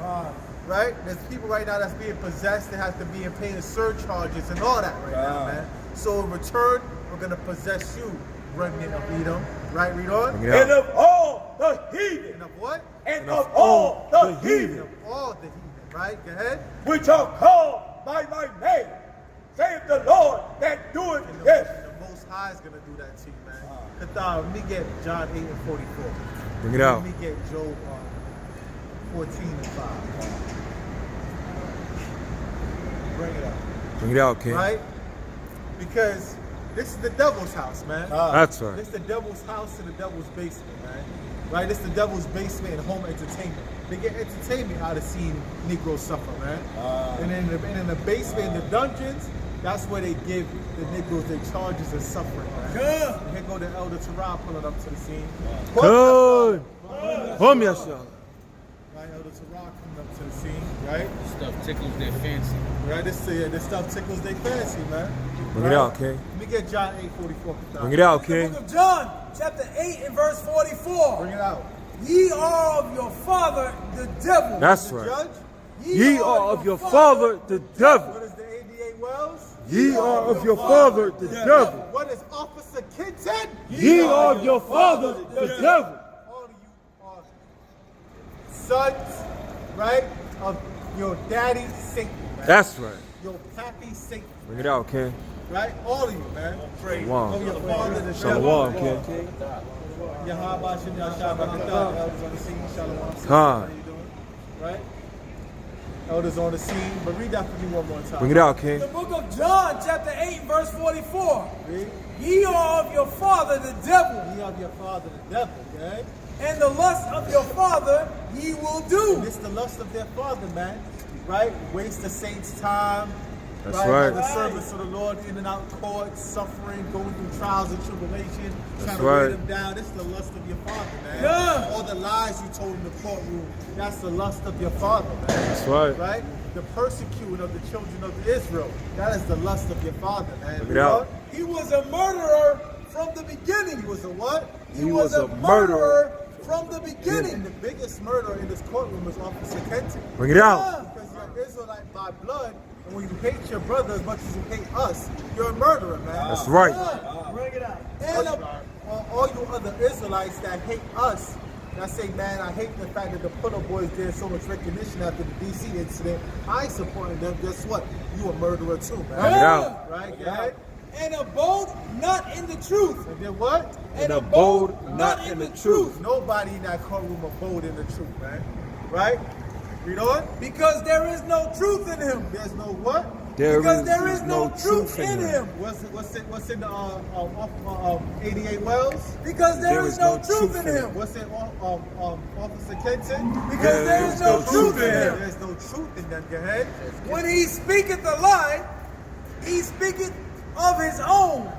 Right? There's people right now that's being possessed that have to be paying surcharges and all that right now, man. So in return, we're gonna possess you, remnant of Edom. Right? Read on. And of all the heathen. And of what? And of all the heathen. Of all the heathen. Right? Go ahead. Which are called by my name, saith the Lord that doeth this. The Most High is gonna do that to you, man. Kathar, let me get John 8 and 44. Bring it out. Let me get Job 14 and 5. Bring it out. Bring it out, King. Right? Because this is the devil's house, man. That's right. This is the devil's house and the devil's basement, man. Right? This is the devil's basement and home entertainment. They get entertainment out of seeing Negroes suffer, man. And in the basement, in the dungeons, that's where they give the Negroes their charges and suffering, man. Good. And here go the Elder Terah pulling up to the scene. Good. Home yourself. Right, Elder Terah coming up to the scene, right? Stuff tickles their fancy. Right, this stuff tickles their fancy, man. Bring it out, King. Let me get John 8:44. Bring it out, The King. book of John, chapter 8 and verse 44. Bring it out. Ye are of your father, the devil. That's The right. judge, Ye are of your father, the devil. what is the 88 Wells? Ye are of your father, the devil. What is Officer Kinton? Ye are of your father, the devil. All of you are sons, right, of your daddy Satan, man. That's right. Your pappy Satan, Bring it out, King. right? All of you, man. Shalom. Of your father, the Shalom, devil. King. Yahweh Shem Yahshua Barakatah. Elders on the scene. Shalom. Khan. How you doing? Right? Elders on the scene. But read that for me one more time. Bring it out, King. The book of John, chapter 8 and verse 44. Read. Ye are of your father, the devil, Ye of your father, the devil, okay? and the lust of your father ye will do. It's the lust of their father, man. Right? Waste the saints' time. That's right. The service of the Lord in and out court, suffering, going through trials and tribulation, trying to right. weigh them down. It's the lust of your father, man. Yeah. All the lies you told in the courtroom, that's the lust of your father, man. That's right. Right? The persecuting of the children of Israel, that is the lust of your father, man. Bring it out. He was a murderer from the beginning. He was a what? He was a murderer from the beginning. The biggest murderer in this courtroom was Officer Kenton. Bring it out. Because you're an Israelite by blood, and when you hate your brother as much as you hate us, you're a murderer, man. That's right. Bring it out. And And all you other Israelites that hate us, that say, man, I hate the fact that the Put Up Boys did so much recognition after the DC incident. I supported them. Guess what? You a murderer too, man. Bring it out. Right? Go ahead. and abode not in the truth. And then what? And abode abode not not in in the the truth. truth. Nobody in that courtroom abode in the truth, man. Right? Read on. Because there is no truth in him. There's no what? Because there is no truth in him. What's in the 88 Wells? Because there is no truth in him. What's in Officer Kenton? Because there is no truth in him. There's no truth in them. Go ahead. When he speaketh a lie, he speaketh of his own.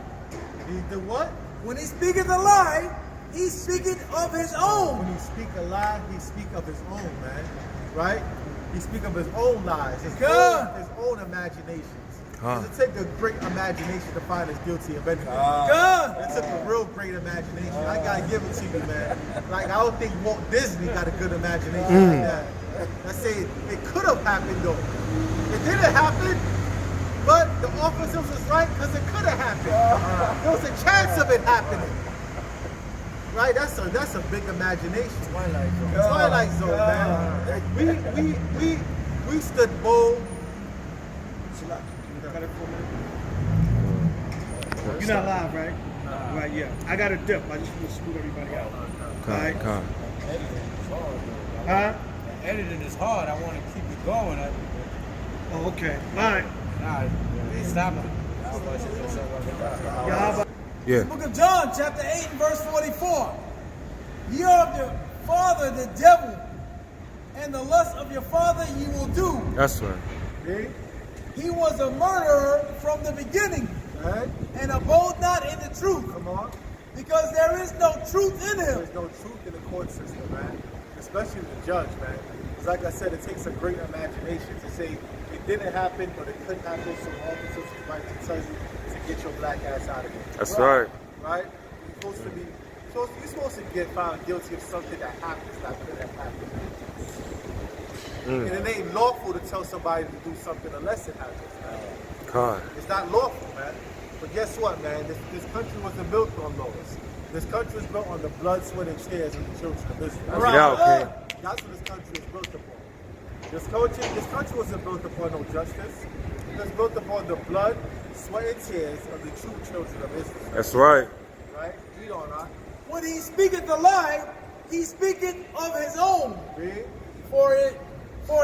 He did what? When he speaketh a lie, he speaketh of his own. When he speak a lie, he speak of his own, man. Right? He speak of his own lies, his own imaginations. It take a great imagination to find us guilty of anything. It took a real great imagination. I gotta give it to you, man. Like, I don't think Walt Disney got a good imagination like that. I say it could have happened though. It didn't happen, but the officers was right because it could have happened. There was a chance of it happening. Right, that's a big imagination. Twilight Zone, man. We stood bold. You're not live, right? Right, yeah. I got a dip. I just want to scoot everybody out. Alright? Huh? Editing is hard. I want to keep it going. Oh, okay. Alright. Nah, stop it. Yeah, Yeah. The book of John, chapter 8 and verse 44. Ye are of your father, the devil, and the lust of your father ye will do. That's right. See? He was a murderer from the beginning, Right? and abode not in the truth, Come on. because there is no truth in him. There's no truth in the court system, man. Especially the judge, man. Because like I said, it takes a great imagination to say it didn't happen, but it could happen, so officers are right to tell you to get your black ass out of here. That's right. Right? You're supposed to get found guilty of something that happens that could have happened. And it ain't lawful to tell somebody to do something unless it happens, man. God. It's not lawful, man. But guess what, man? This country wasn't built on laws. This country was built on the blood, sweat, and tears of the children of Israel. Bring it out, King. That's what this country was built upon. This country wasn't built upon no justice. It was built upon the blood, sweat, and tears of the true children of Israel. That's right. Right? Read on, right? When he speaketh a lie, he speaketh of his own. Read. For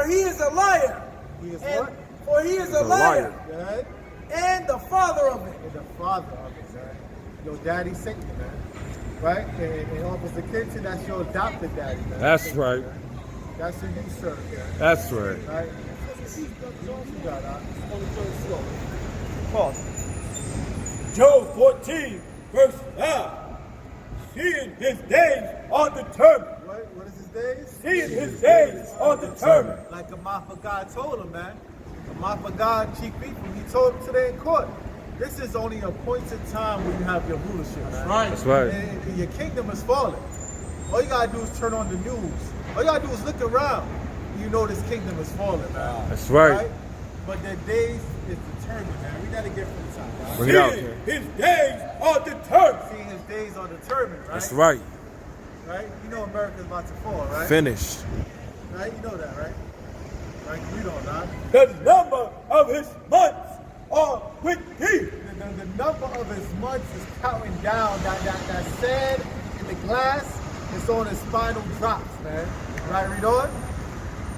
he is a liar. He is And- what? For he is He's a a liar, Go ahead. and the father of it. And the father of it, man. Your daddy Satan, man. Right? And Officer Kenton, that's your adopted daddy, man. That's right. That's who you serve, man. That's right. Right? What you got, Pause. Job 14, verse 9. Seeing his days are determined. What is his days? Seeing his days are determined. Like a Mahatma God told him, man. A Mahatma God, Chief People, he told him today in court. This is only a appointed time when you have your rulership, man. Right. That's right. And your kingdom is falling. All you gotta do is turn on the news. All you gotta do is look around. You know this kingdom is falling, man. That's right. But their days is determined, man. We gotta get from the top, man. Bring it out, Seeing King. his days are determined. Seeing his days are determined, right? That's right. Right? You know America's about to fall, right? Finished. Right? You know that, right? Right? We don't, right? The number of his months are with thee. The number of his months is counting down. That sand in the glass is on his final drops, man. Right? Read on.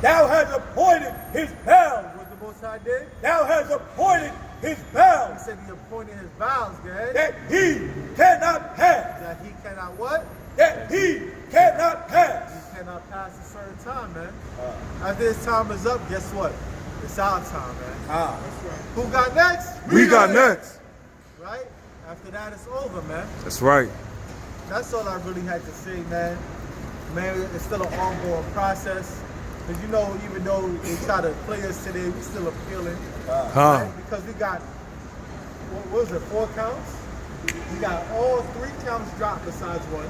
Thou hast appointed his bounds. What the Most High did? Thou hast appointed his He bounds said he appointed his vows, guys. that he cannot pass. That he cannot what? That he cannot pass. He cannot pass a certain time, man. After his time is up, guess what? It's our time, man. Who got next? We got next. Right? After that, it's over, man. That's right. That's all I really had to say, man. Man, it's still an ongoing process. Because, you know, even though they try to play us today, we still appealing. Right? Because we got, what was it, 4 counts? We got all 3 counts dropped besides 1.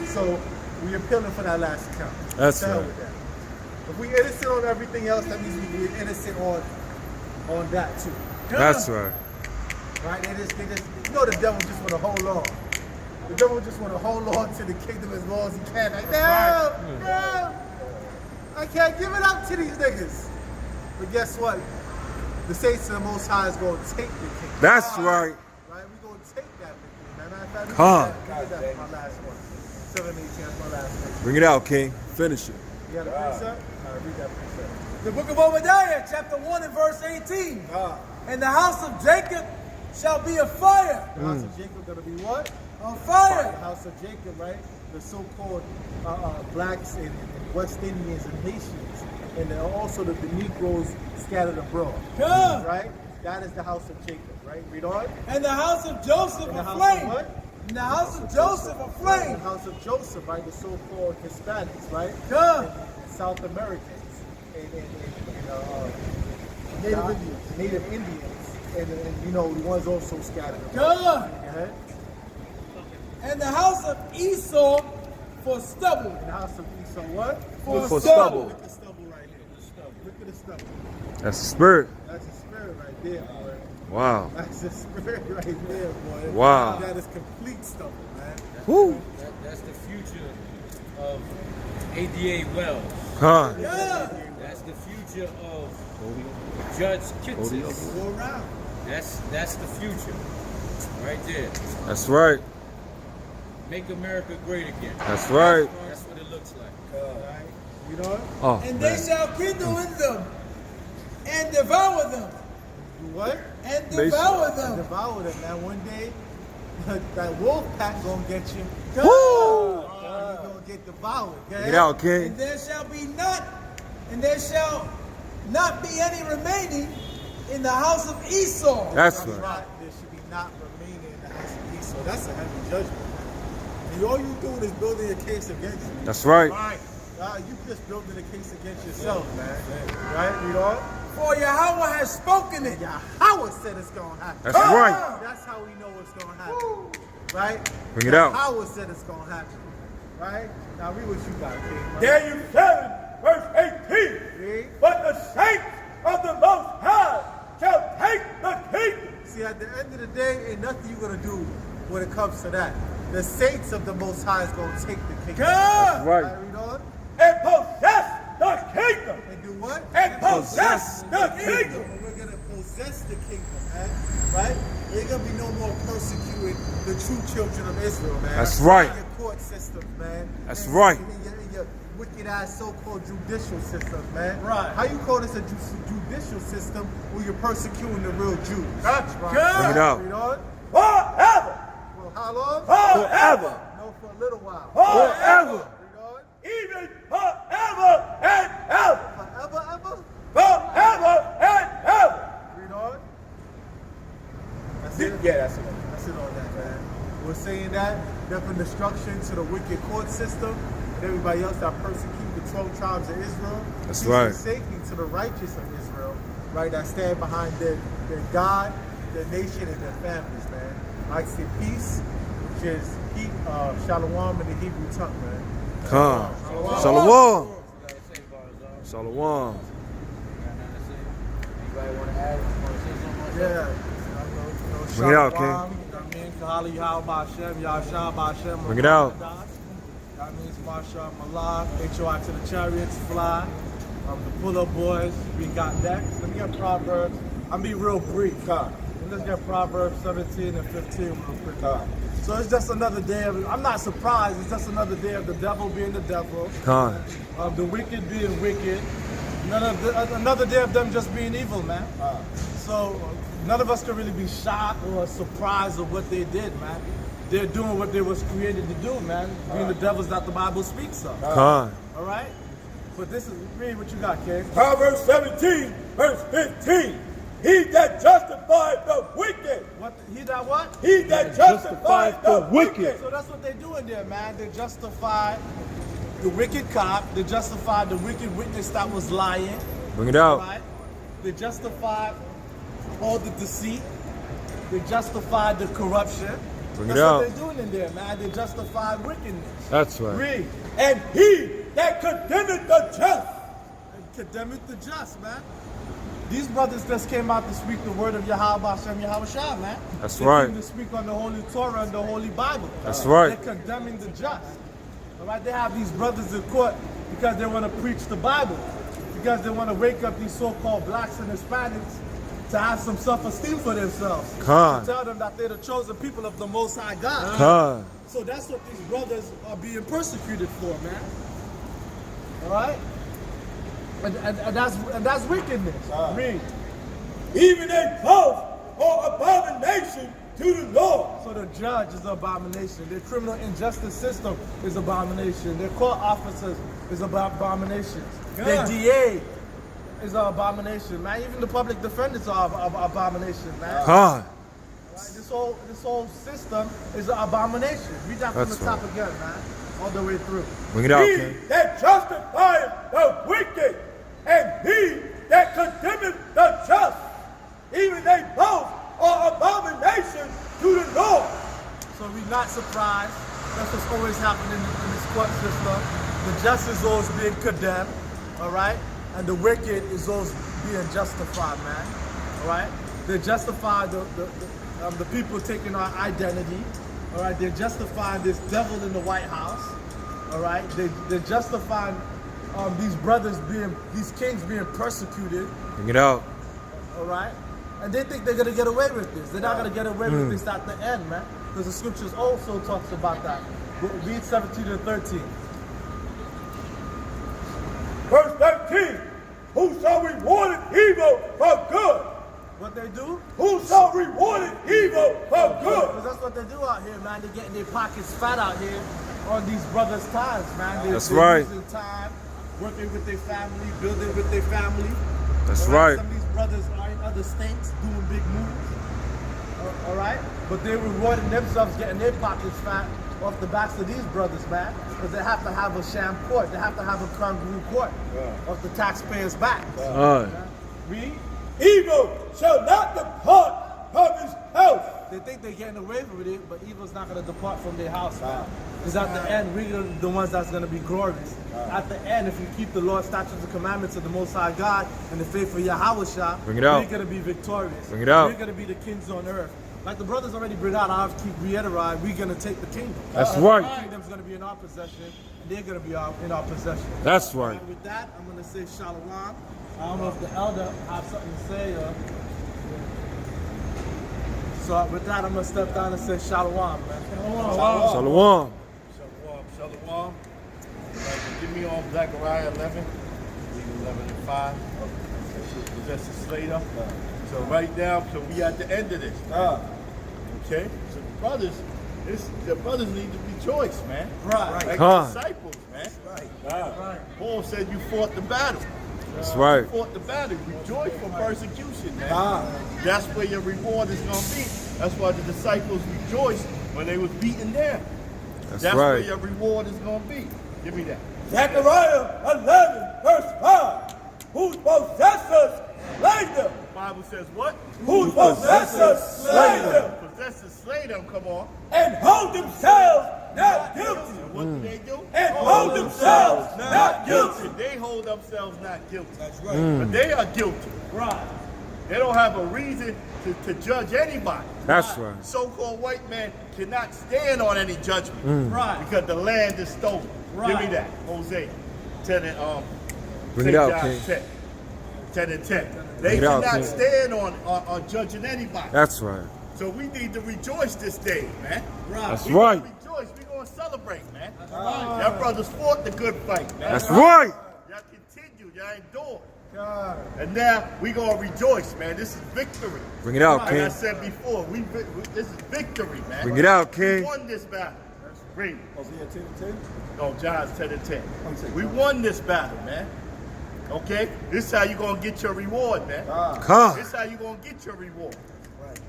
So, we appealing for that last count. That's To hell right. with that. If we innocent on everything else, that means we're innocent on that too. That's right. Right? They just, you know, the devil just want to hold on. The devil just want to hold on to the kingdom as long as he can. Like, no, I can't give it up to these niggas. But guess what? The saints of the Most High is going to take the kingdom. That's right. Right? We're going to take that victory, man. Matter of fact, Come. we did that for my last one. 7-18, that's my last one. Bring it out, King. Finish it. You got a precept? All right, read that precept. The book of Obadiah, chapter 1 and verse 18. And the house of Jacob shall be a fire. The house of Jacob going to be what? A The fire. house of Jacob, right? The so-called blacks and West Indians and Haitians, and then also the Negroes scattered abroad. Come. Right? That is the house of Jacob, right? Read on. And the house of Joseph And the a house flame. of what? And the house of Joseph a The flame. house of Joseph, right? The so-called Hispanics, right? Come. And South Americans and Native Indians, and you know the ones also scattered abroad. Come. Go ahead. And the house of Esau for stubble. And the house of Esau, what? For stubble. Look at the stubble right here. The stubble. Look at the stubble. That's the spirit. That's a spirit right there, boy. Wow. That's a spirit right there, boy. Wow. That is complete stubble, man. Woo. That's the future of ADA Wells. Huh. Yeah. That's the future of Judge Kitsis. Go around. That's the future, right there. That's right. Make America great again. That's right. That's what it looks like. Right? You know what? Oh, And they man. shall kindle in them and devour them. Do what? And They devour And them. devour them, man. One day, that wolf pack gonna get you. Woo! You're gonna get devoured. Okay? Get out, King. And there shall not be any remaining in the house of Esau. That's right. There should be not remaining in the house of Esau. That's a heavy judgment. And all you doing is building a case against you. That's right. Right. You just building a case against yourself, man. Right? Read on. For Yahweh has spoken it. Yahweh said it's going to happen. That's right. That's how we know it's going to happen. Right? Bring it out. Yahweh said it's going to happen. Right? Now read what you got, King. Right? Daniel 7, verse 18. Read. But the saints of the Most High shall take the kingdom. See, at the end of the day, ain't nothing you're going to do when it comes to that. The saints of the Most High is going to take the kingdom. That's right. Read on. And possess the kingdom. And do what? And possess the kingdom. And we're going to possess the kingdom, man. Right? There ain't going to be no more persecuting the true children of Israel, man. That's right. In your court systems, man. That's And right. In your wicked-ass so-called judicial systems, man. Right. How you call this a judicial system when you're persecuting the real Jews? That's right. Bring it out. Read on. Forever. Well, how long? Forever. No, for a little while. Forever. Read on. Even forever and ever. Forever, ever? Forever and ever. Read on. That's it? Yeah, that's it. That's it on that, man. We're saying that from destruction to the wicked court system and everybody else that persecute the 12 tribes of Israel. That's Peace right. and safety to the righteous of Israel, right, that stand behind their God, their nation, and their families, man. I say peace, which is shalom in the Hebrew tongue, man. Come. Shalom. Shalom. Anybody want to add? Want to say something? Yeah. Bring it out, King. Bring it out. That means Masha Malak, HOI to the chariots fly. The pull-up boys, we got next. Let me get Proverbs. I'm be real brief. Let's get Proverbs 17 and 15 real quick. So it's just another day of, I'm not surprised, it's just another day of the devil being the devil. Come. The wicked being wicked. Another day of them just being evil, man. So none of us can really be shocked or surprised of what they did, man. They're doing what they was created to do, man. Being the devils that the Bible speaks of. Come. All right? But this is, read what you got, King. Proverbs 17, verse 15. He that justified the wicked. What? He that what? He that justified the wicked. So that's what they're doing there, man. They justify the wicked cop. They justify the wicked witness that was lying. Bring it out. Right? They justify all the deceit. They justify the corruption. Bring it That's out. what they're doing in there, man. They justify wickedness. That's right. Read. And he that condemneth the just. Condemneth the just, man. These brothers just came out to speak the word of Yahweh Hashem Yahweh Shah, man. That's they right. came to speak on the Holy Torah and the Holy Bible. That's right. They're condemning the just. All right, they have these brothers in court because they want to preach the Bible, because they want to wake up these so-called blacks and Hispanics to have some self-esteem for themselves. Come. To tell them that they're the chosen people of the Most High God. Come. So that's what these brothers are being persecuted for, man. All right? And that's wickedness. Read. Even a close or abomination to the Lord. So the judge is an abomination. Their criminal injustice system is abomination. Their court officers is abomination. Their DA is an abomination, man. Even the public defenders are abomination, man. Come. Right? This whole system is an abomination. Read that from That's the top right. again, man. All the way through. Bring it out, He King. that justifieth the wicked, and he that condemneth the just, even they both are abominations to the Lord. So we're not surprised. That's what's always happening in this court system. The just is always being condemned, all right? And the wicked is always being justified, man, all right? They justify the people taking our identity, all right? They're justifying this devil in the White House, all right? They're justifying these brothers these kings being persecuted, Bring it out. all right? And they think they're going to get away with this. They're not going to get away with this at the end, man. Because the scriptures also talks about that. Read 17 and 13. Verse 13. Who shall reward evil for good, What they do? Whoso rewarded evil for good. Because that's what they do out here, man. They're getting their pockets fat out here on these brothers' times, man. That's they're right. Using time, working with their family, building with their family. That's All right. Some of these brothers are in other states doing big moves. All right? But they're rewarding themselves, getting their pockets fat off the backs of these brothers, man. Because they have to have a sham court. They have to have a kangaroo court off the taxpayers' back. Read. Evil shall not depart from his house. They think they're getting away with it, but evil's not going to depart from their house, man. Because at the end, we're the ones that's going to be glorious. At the end, if you keep the Lord's statutes and commandments of the Most High God and the faith of Yahweh Shah, Bring it out. we're going to be victorious. Bring it out. We're going to be the kings on earth. Like the brothers already bring out, I have to keep reiterating, we're going to take the kingdom. That's right. The kingdom's going to be in our possession, and they're going to be in our possession. That's right. And with that, I'm going to say Shalom. I don't know if the elder have something to say. So with that, I'm going to step down and say Shalom, man. Shalom. Shalom. Give me on Zechariah 11. Read 11 and 5. Professor Slater. So right now, so we at the end of this. Okay? So the brothers need to rejoice, man. Right. Like Huh. the disciples, man. Right. Paul said you fought the battle. That's right. You fought the battle. Rejoice for persecution, man. That's where your reward is going to be. That's why the disciples rejoiced when they was beaten down. That's where right. your reward is going to be. Give me that. Zechariah 11, verse 5. Whose possessors slay them. The Bible says what? Whose possessors slay them. Possessors slay them, come on. And hold themselves not guilty. And what do they do? And hold themselves not guilty. They hold themselves not guilty. That's right. But they are guilty. Right. They don't have a reason to judge anybody. That's right. So-called white man cannot stand on any judgment. Right. Because the land is stolen. Right. Give me that. Hosea 10 and Bring it St. out, John King. 10 and 10. They Bring it out, cannot King. stand on judging anybody. That's right. So we need to rejoice this day, man. That's We right. gonna rejoice. We're going to celebrate, man. Y'all brothers fought the good fight, man. That's right. Y'all continued. Y'all endured. And now we're going to rejoice, man. This is victory. Bring it out, Like I King. said before, this is victory, man. Bring it out, We King. won this battle. Read. No, John's 10 and 10. We won this battle, man. Okay? This is how you're going to get your reward, man. Come. This is how you're going to get your reward.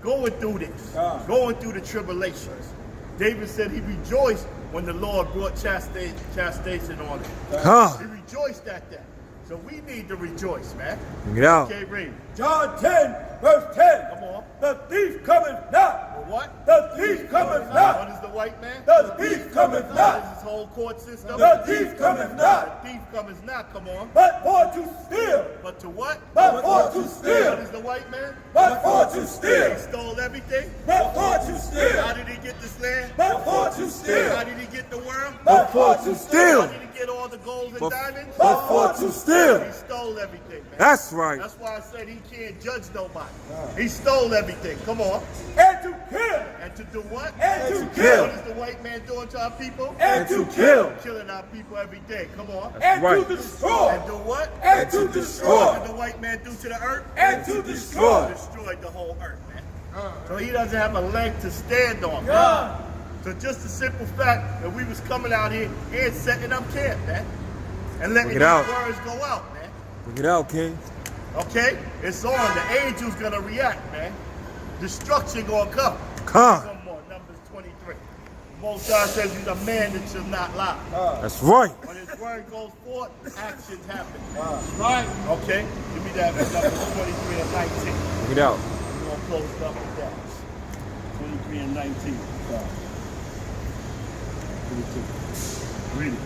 Going through this. Going through the tribulations. David said he rejoiced when the Lord brought chastisement on him. He Come. rejoiced at that. So we need to rejoice, man. Bring it out. Okay, read. John 10, verse 10. Come on. The thief cometh not. For what? The thief cometh What not. is the white man? The thief cometh What is not. his whole court system? The thief cometh not. The thief cometh not, come on. But for to steal. But to what? But for to What steal. is the white man? But for to He steal. stole everything. But for to steal. How did he get this land? But for to steal. How did he get the world? But for to How Steal. did he get all the gold and But- diamonds? But for to steal. He stole everything, man. That's right. That's why I said he can't judge nobody. He stole everything. Come on. And to kill. And to do what? And to kill. What is the white man doing to our people? And to kill. Killing our people every day. Come on. And right. to destroy. And do what? And to What destroy. did the white man do to the earth? And to destroy. Destroyed the whole earth, man. So he doesn't have a leg to stand on, man. So just the simple fact that we was coming out here and setting up camp, man. And letting Bring these it out. words go out, man. Bring it out, King. Okay? It's on. The angel's gonna react, man. Destruction gonna come. Come. Some more. Numbers 23. Most High says he's a man that shall not lie. That's right. When his word goes forth, actions happen. Right. Okay? Give me that. Numbers 23 and 19. Bring it out. We're gonna close it up with that. 23 and 19. 22. Read it.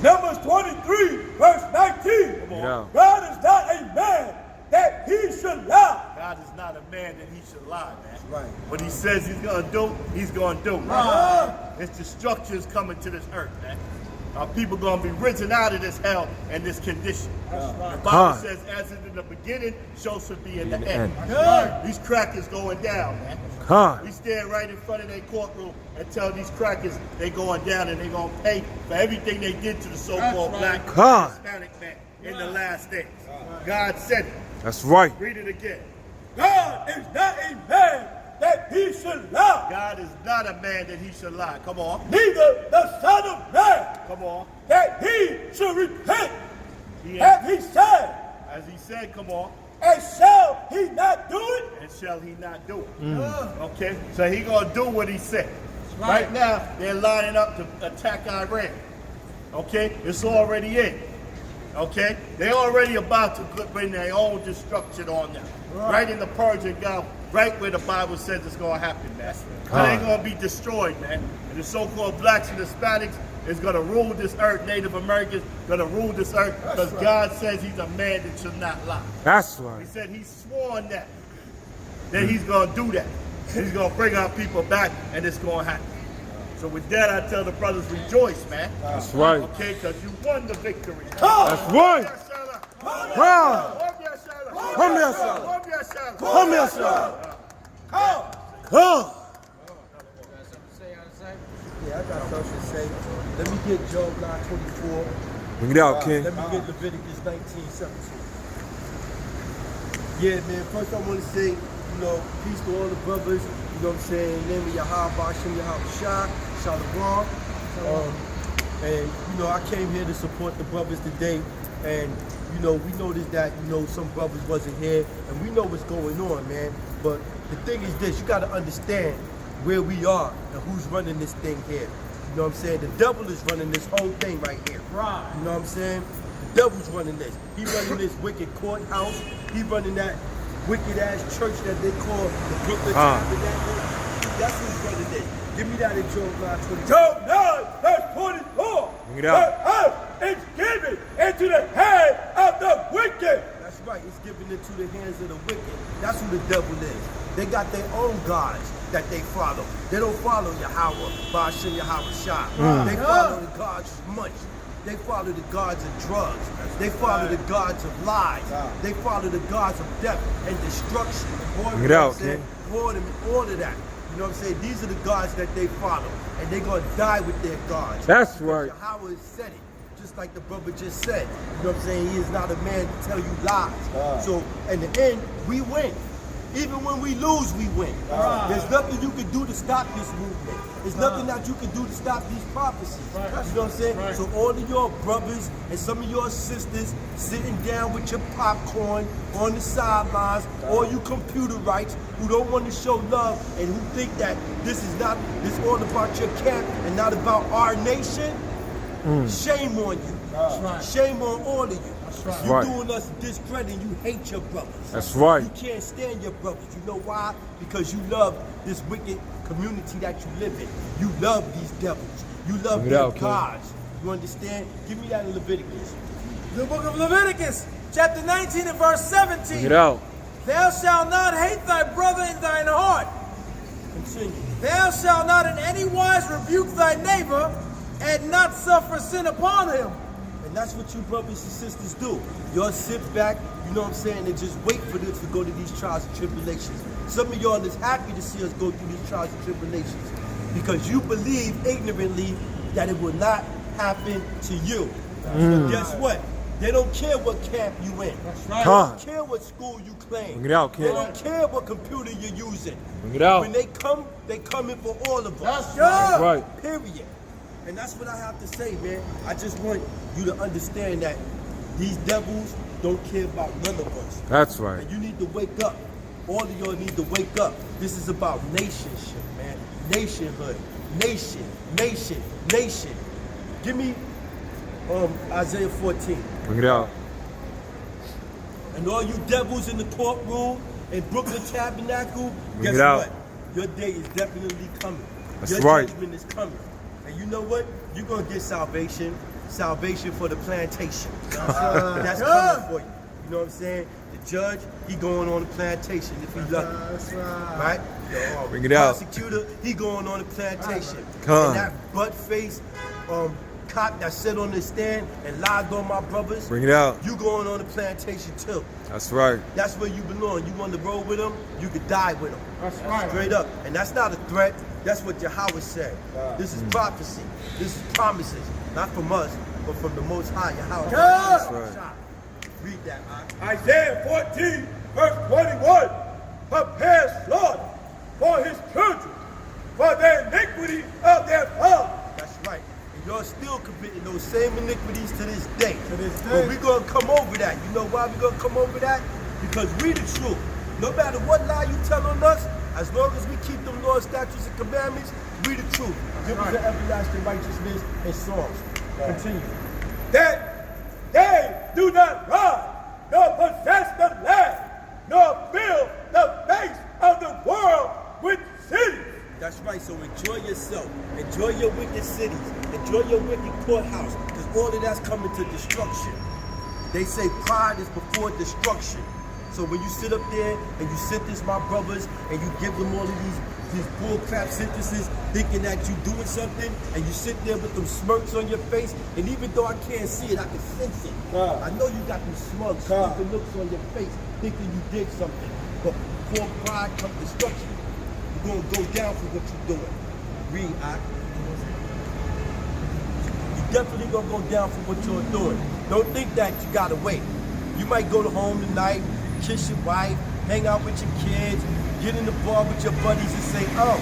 Numbers 23, verse 19. Bring it out. God is not a man that he should lie. God is not a man that he should lie, man. Right. What he says he's gonna do, he's gonna do. His destruction is coming to this earth, man. Our people gonna be risen out of this hell and this condition. The Bible says, as in the beginning, so should be in the end. These crackers going down, man. Come. We stand right in front of their courtroom and tell these crackers they going down and they gonna pay for everything they did to the so-called black Come. Hispanic man in the last days. God said it. That's right. Read it again. God is not a man that he should lie. God is not a man that he should lie. Come on. Neither the Son of Man Come on. that he should repent. He Have he said, As he said, come on. and shall he not do it? And shall he not do it? Okay? So he gonna do what he said. Right now, they're lining up to attack Iran. Okay? It's already in. Okay? They're already about to bring their own destruction on them. Right in the Persian Gulf, right where the Bible says it's gonna happen, man. So they're gonna be destroyed, man. And the so-called blacks and Hispanics is gonna rule this earth. Native Americans gonna rule this earth because God says he's a man that should not lie. That's He right. said he's sworn that he's going to do that. He's going to bring our people back, and it's going to happen. So with that, I tell the brothers, rejoice, man. That's right. Okay, because you won the victory. That's right. Come. Come here, son. Come here, son. Come. Yeah, I got something to say. Let me get Job 9:24. Bring it out, King. Let me get Leviticus 19:17. Yeah, man, first I want to say, peace to all the brothers, what I'm saying, in the name of Yahweh, Hashem, Yahweh Shah, Shalom. And, I came here to support the brothers today, and, we noticed that, some brothers wasn't here, and we know what's going on, man. But the thing is this, you got to understand where we are and who's running this thing here. You know what I'm saying? The devil is running this whole thing right here. Right. You know what I'm saying? The devil's running this. He running this wicked courthouse. He running that wicked ass church that they call the Brooklyn Tabernacle. That's who's running this. Give me that in Job 9:24. Job 9, verse 24. Bring it out. The earth is given into the hand of the wicked. That's right. It's given into the hands of the wicked. That's who the devil is. They got their own gods that they follow. They don't follow Yahweh, Ba'ashem Yahweh Shah. They follow the gods of money. They follow the gods of drugs. They follow the gods of lies. They follow the gods of death and destruction. Bring it out, King. All of that. You know what I'm saying? These are the gods that they follow. And they're going to die with their gods. That's Because right. Yahweh has said it. Just like the brother just said. You know what I'm saying? He is not a man to tell you lies. So, in the end, we win. Even when we lose, we win. There's nothing you can do to stop this movement. There's nothing that you can do to stop these prophecies. You know what I'm saying? So all of your brothers and some of your sisters sitting down with your popcorn on the sidelines, all you computerites who don't want to show love and who think that this is all about your camp and not about our nation, shame on you. Shame on all of you. You right. doing us discredit. You hate your brothers. That's right. You can't stand your brothers. You know why? Because you love this wicked community that you live in. You love these devils. You love Bring it their out, King. gods. You understand? Give me that in Leviticus. The book of Leviticus, chapter 19 and verse 17. Bring it out. Thou shalt not hate thy brother in thine heart. Continue. Thou shalt not in any wise rebuke thy neighbor and not suffer sin upon him. And that's what you brothers and sisters do. Y'all sit back, you know what I'm saying, and just wait for this to go to these trials and tribulations. Some of y'all is happy to see us go through these trials and tribulations because you believe ignorantly that it will not happen to you. But guess what? They don't care what camp you in. They don't care what school you claim. Bring it out, They kid. don't care what computer you're using. Bring it out. When they come in for all of us. That's right. Period. And that's what I have to say, man. I just want you to understand that these devils don't care about none of us. That's right. And you need to wake up. All of y'all need to wake up. This is about nationship, man. Nationhood. Nation. Nation. Nation. Give me Isaiah 14. Bring it out. And all you devils in the courtroom in Brooklyn Tabernacle, Bring guess it out. what? Your day is definitely coming. That's Your right. judgment is coming. And you know what? You're going to get salvation. Salvation for the plantation. That's coming for you. You know what I'm saying? The judge, he going on the plantation if he lucky. That's Right? Bring it out. Prosecutor, he going on the plantation. Come. And that butt-faced cop that sat on the stand and lied on my brothers, Bring it out. you going on the plantation too. That's right. That's where you belong. You want to roll with them, you could die with them. That's right. Straight up. And that's not a threat. That's what Yahweh said. This is prophecy. This is promises. Not from us, but from the Most High, Yahweh. That's right. Read that, man. Isaiah 14, verse 21. prepare slaughter for his children, for the iniquity of their fathers. That's right. And y'all still committing those same iniquities to this day. To this day. But we're going to come over that. You know why we're going to come over that? Because we the truth. No matter what lie you tell on us, as long as we keep them laws, statutes, and commandments, we the truth. Give us the everlasting righteousness and songs. Continue. That they do not rob, nor possess the land, nor fill the face of the world with cities. That's right, so enjoy yourself. Enjoy your wicked cities. Enjoy your wicked courthouse, because all of that's coming to destruction. They say pride is before destruction. So when you sit up there and you sentence my brothers and you give them all of these bullcrap sentences thinking that you're doing something, and you sit there with them smirks on your face, and even though I can't see it, I can sense it. I know you got them smug, stupid looks on your face thinking you did something. But before pride comes destruction, you're going to go down for what you're doing. Read, I. You're definitely going to go down for what you're doing. Don't think that you got to wait. You might go to home tonight, kiss your wife, hang out with your kids, get in the bar with your buddies and say, oh,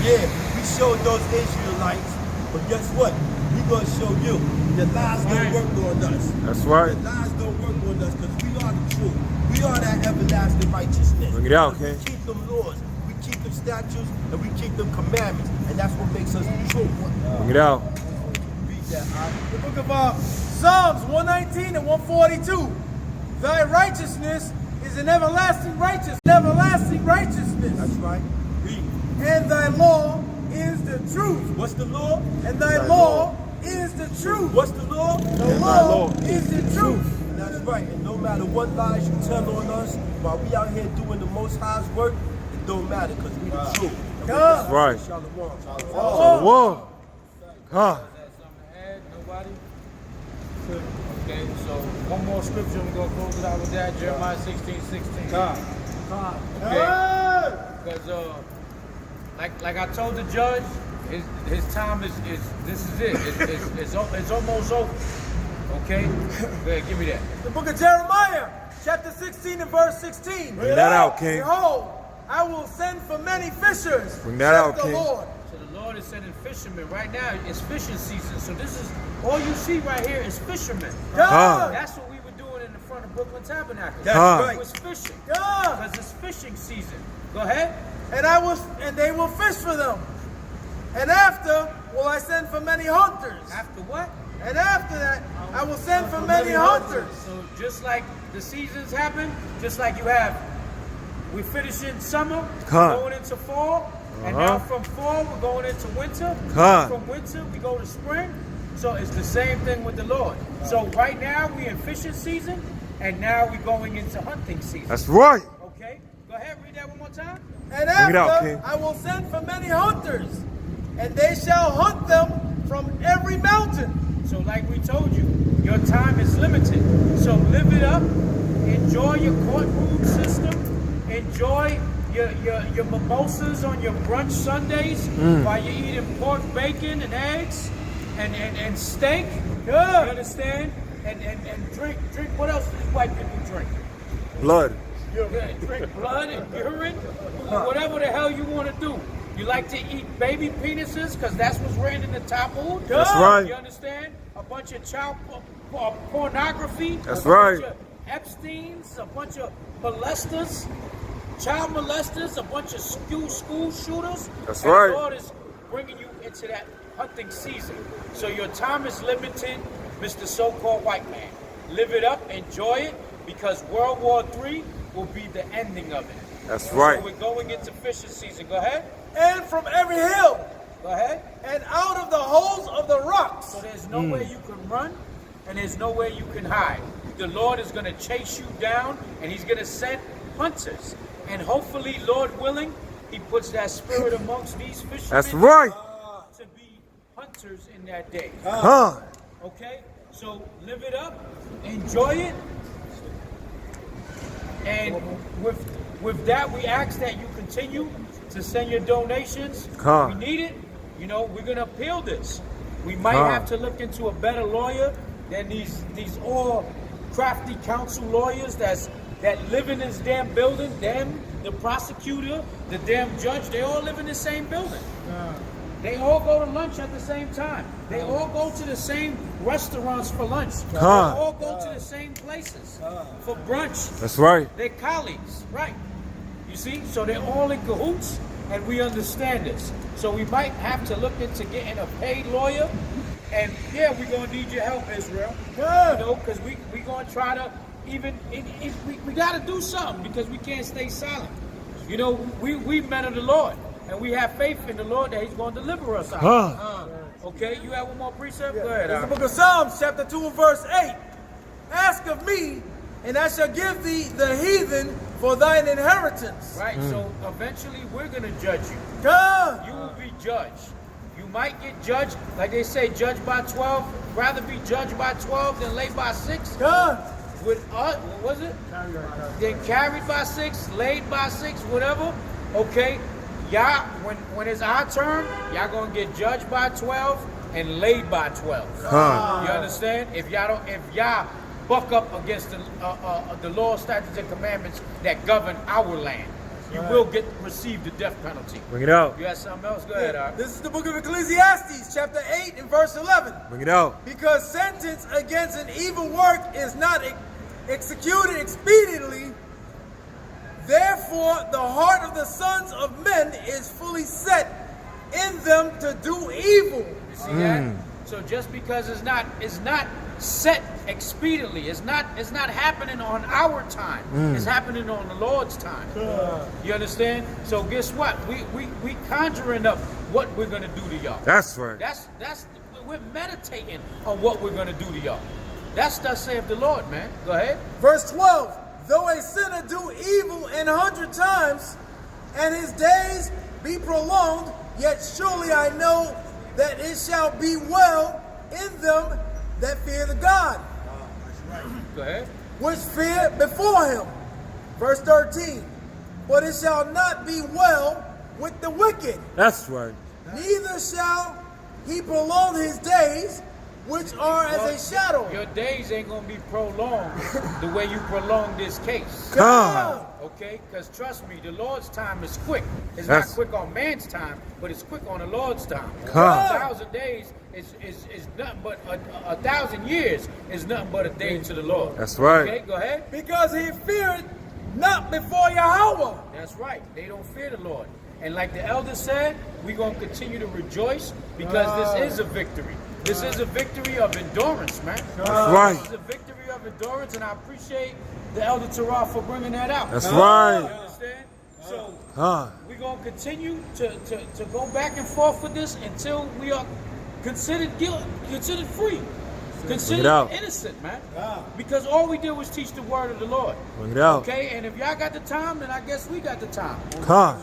yeah, we showed those Israelites, but guess what? We're going to show you. The lies don't work on us. That's right. The lies don't work on us because we are the truth. We are that everlasting righteousness. Bring it out, We King. keep them laws, we keep them statutes, and we keep them commandments, and that's what makes us the truth. Bring it out. Read that, The book of Psalms 119 and 142. Thy righteousness is an everlasting righteousness. That's right. Read. And thy law is the truth. What's the law? And thy law is the truth. What's the law? The law is the truth. And that's right. And no matter what lies you tell on us, while we out here doing the Most High's work, it don't matter because we the truth. God. Right. Shalom. Whoa. God. Is that something to add? Nobody? Okay, so one more scripture, we're going to close it out with that. Jeremiah 16:16. Okay. Because like I told the judge, his time is this is it. It's almost over. Okay? Go ahead, give me that. The book of Jeremiah, chapter 16 and verse 16. Bring that out, King. Behold, I will send for many fishers. Bring that out, saith the King. Lord. So the Lord is sending fishermen. Right now, it's fishing season. So this is, all you see right here is fishermen. God. That's what we were doing in the front of Brooklyn Tabernacle. That's right. It was fishing. God. Because it's fishing season. Go ahead. And they will fish for them. And after will I send for many hunters. After what? And after that, I will send for many hunters. So just like the seasons happen, just like you have, we finish in summer, Huh. going into fall, and now from fall we're going into winter. Huh. From winter we go to spring. So it's the same thing with the Lord. So right now we're in fishing season, and now we're going into hunting season. That's right. Okay? Go ahead, read that one more time. And Bring it out, after King. I will send for many hunters, and they shall hunt them from every mountain. So like we told you, your time is limited. So live it up. Enjoy your courtroom system. Enjoy your mimosas on your brunch Sundays while you're eating pork, bacon, and eggs and steak. Good. You understand? And drink. What else do these white people drink? Blood. Yeah, drink blood and urine. Whatever the hell you want to do. You like to eat baby penises because that's what's written in the Talmud. That's right. You understand? A bunch of child pornography. That's a right. Bunch of Epsteins, a bunch of molesters, child molesters, a bunch of school shooters. That's and right. The Lord is bringing you into that hunting season. So your time is limited, Mr. So-called white man. Live it up, enjoy it, because World War III will be the ending of it. That's So right. we're going into fishing season. Go ahead. And from every hill, Go ahead. and out of the holes of the rocks. So there's no way you can run, and there's no way you can hide. The Lord is going to chase you down, and He's going to send hunters. And hopefully, Lord willing, He puts that spirit amongst these fishermen. That's right. To be hunters in that day. Huh. Okay? So live it up, enjoy it. And with that, we ask that you continue to send your donations. Come. We need it. You know, we're gonna appeal this. We might Come. have to look into a better lawyer than these all crafty council lawyers that's that live in this damn building, them, the prosecutor, the damn judge, they all live in the same building. They all go to lunch at the same time. They all go to the same restaurants for lunch. They all go to the same places for brunch. That's right. They're colleagues, right? You see? So they're all in cahoots, and we understand this. So we might have to look into getting a paid lawyer. And yeah, we're going to need your help, Israel. You know, because we're going to try to we got to do something because we can't stay silent. You know, we men of the Lord, and we have faith in the Lord that He's going to deliver us out. Okay, you have one more precept? Go ahead. It's the book of Psalms, chapter 2 and verse 8. Ask of me, and I shall give thee the heathen for thine inheritance. Right, so eventually we're going to judge you. You will be judged. You might get judged, like they say, judged by 12. Rather be judged by 12 than laid by 6. With what was it? Then carried by 6, laid by 6, whatever. Okay, y'all, when it's our turn, y'all gonna get judged by 12 and laid by 12. You understand? If y'all buck up against the law, statutes, and commandments that govern our land, you will receive the death penalty. Bring it out. You got something else? Go ahead, Art. This is the book of Ecclesiastes, chapter 8 and verse 11. Bring it out. Because sentence against an evil work is not executed expediently, therefore the heart of the sons of men is fully set in them to do evil. You see that? So just because it's not set expediently, it's not happening on our time. It's happening on the Lord's time. You understand? So guess what? We conjuring up what we're gonna do to y'all. That's right. That's we're meditating on what we're gonna do to y'all. That's thus saith the Lord, man. Go ahead. Verse 12. Though a sinner do evil 100 times, and his days be prolonged, yet surely I know that it shall be well in them that fear the God, Go ahead. which fear before him. Verse 13. But it shall not be well with the wicked, That's right. neither shall he prolong his days, which are as a shadow. Your days ain't gonna be prolonged the way you prolong this case. Come. Okay? Because trust me, the Lord's time is quick. It's That's- not quick on man's time, but it's quick on the Lord's time. Come. 1,000 days is nothing but 1,000 years is nothing but a day to the Lord. That's right. Okay, go ahead. Because he feared not before Yahweh. That's right. They don't fear the Lord. And like the elder said, we're going to continue to rejoice because this is a victory. This is a victory of endurance, man. That's right. This is a victory of endurance, and I appreciate the elder Terah for bringing that out. That's You right. understand? So Huh. we're going to continue to go back and forth with this until we are considered guilty, considered free, considered out. innocent, man. Because all we did was teach the word of the Lord. Bring it out. Okay, and if y'all got the time, then I guess we got the time. Come.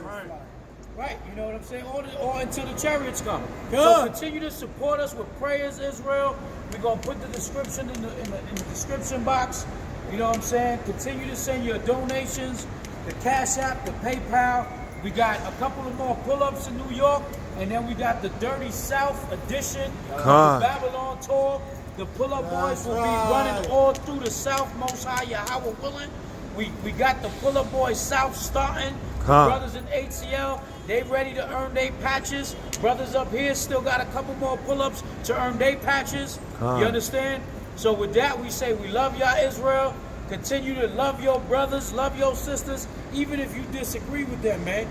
Right, you know what I'm saying? Or until the chariots come. So continue to support us with prayers, Israel. We're going to put the description in the description box. You know what I'm saying? Continue to send your donations, the Cash App, the PayPal. We got a couple of more pull-ups in New York, and then we got the Dirty South edition of the Babylon tour. The pull-up boys will be running all through the South, most high Yahweh willing. We got the pull-up boys South starting. Brothers in ATL, they ready to earn their patches. Brothers up here still got a couple more pull-ups to earn their patches. You understand? So with that, we say we love y'all, Israel. Continue to love your brothers, love your sisters, even if you disagree with them, man.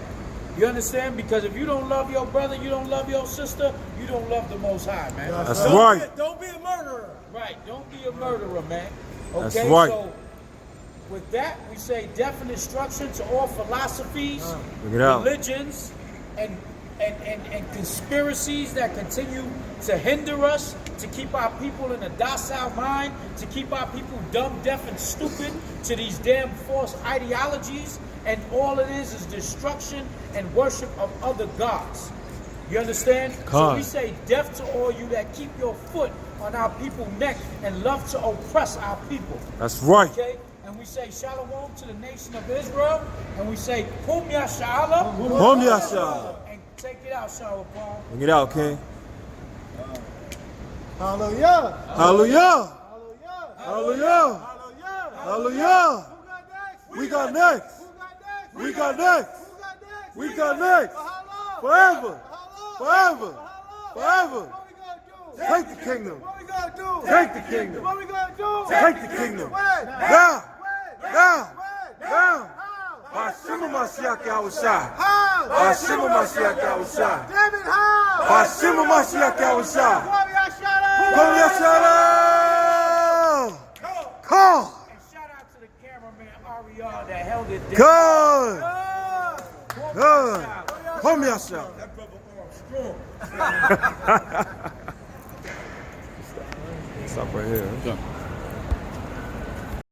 You understand? Because if you don't love your brother, you don't love your sister, you don't love the Most High, man. That's right. Don't be a murderer. Right. Don't be a murderer, man. Okay? That's right. So with that, we say death and destruction to all philosophies, Bring it out. religions, and conspiracies that continue to hinder us, to keep our people in a docile mind, to keep our people dumb, deaf, and stupid to these damn false ideologies. And all it is destruction and worship of other gods. You understand? So we say death to all you that keep your foot on our people's neck and love to oppress our people. That's right. Okay? And we say shalom to the nation of Israel. And we say Pum Yasha'Allah. Pum Yasha. And take it out, Shawah Paul. Bring it out, King. Hallelujah. Hallelujah. Hallelujah. Hallelujah. Hallelujah. Hallelujah. Who got next? We got next. We got next. We got next. For how long? Forever. For how long? Forever. For how long? Forever. What we gonna do? Take the kingdom. What we gonna do? Take the kingdom. What we gonna do? Take the kingdom. When? Now. When? Now. When? Now. How? Hashem Mashiach Yahushua. How? Hashem Mashiach Yahushua. David, how? Hashem Mashiach Yahushua. Come Yashara. Come Yashara. Come. And shout out to the cameraman Ariel that held it down. Good. Good. Come Yashara. That brother arm strong. Stop right here.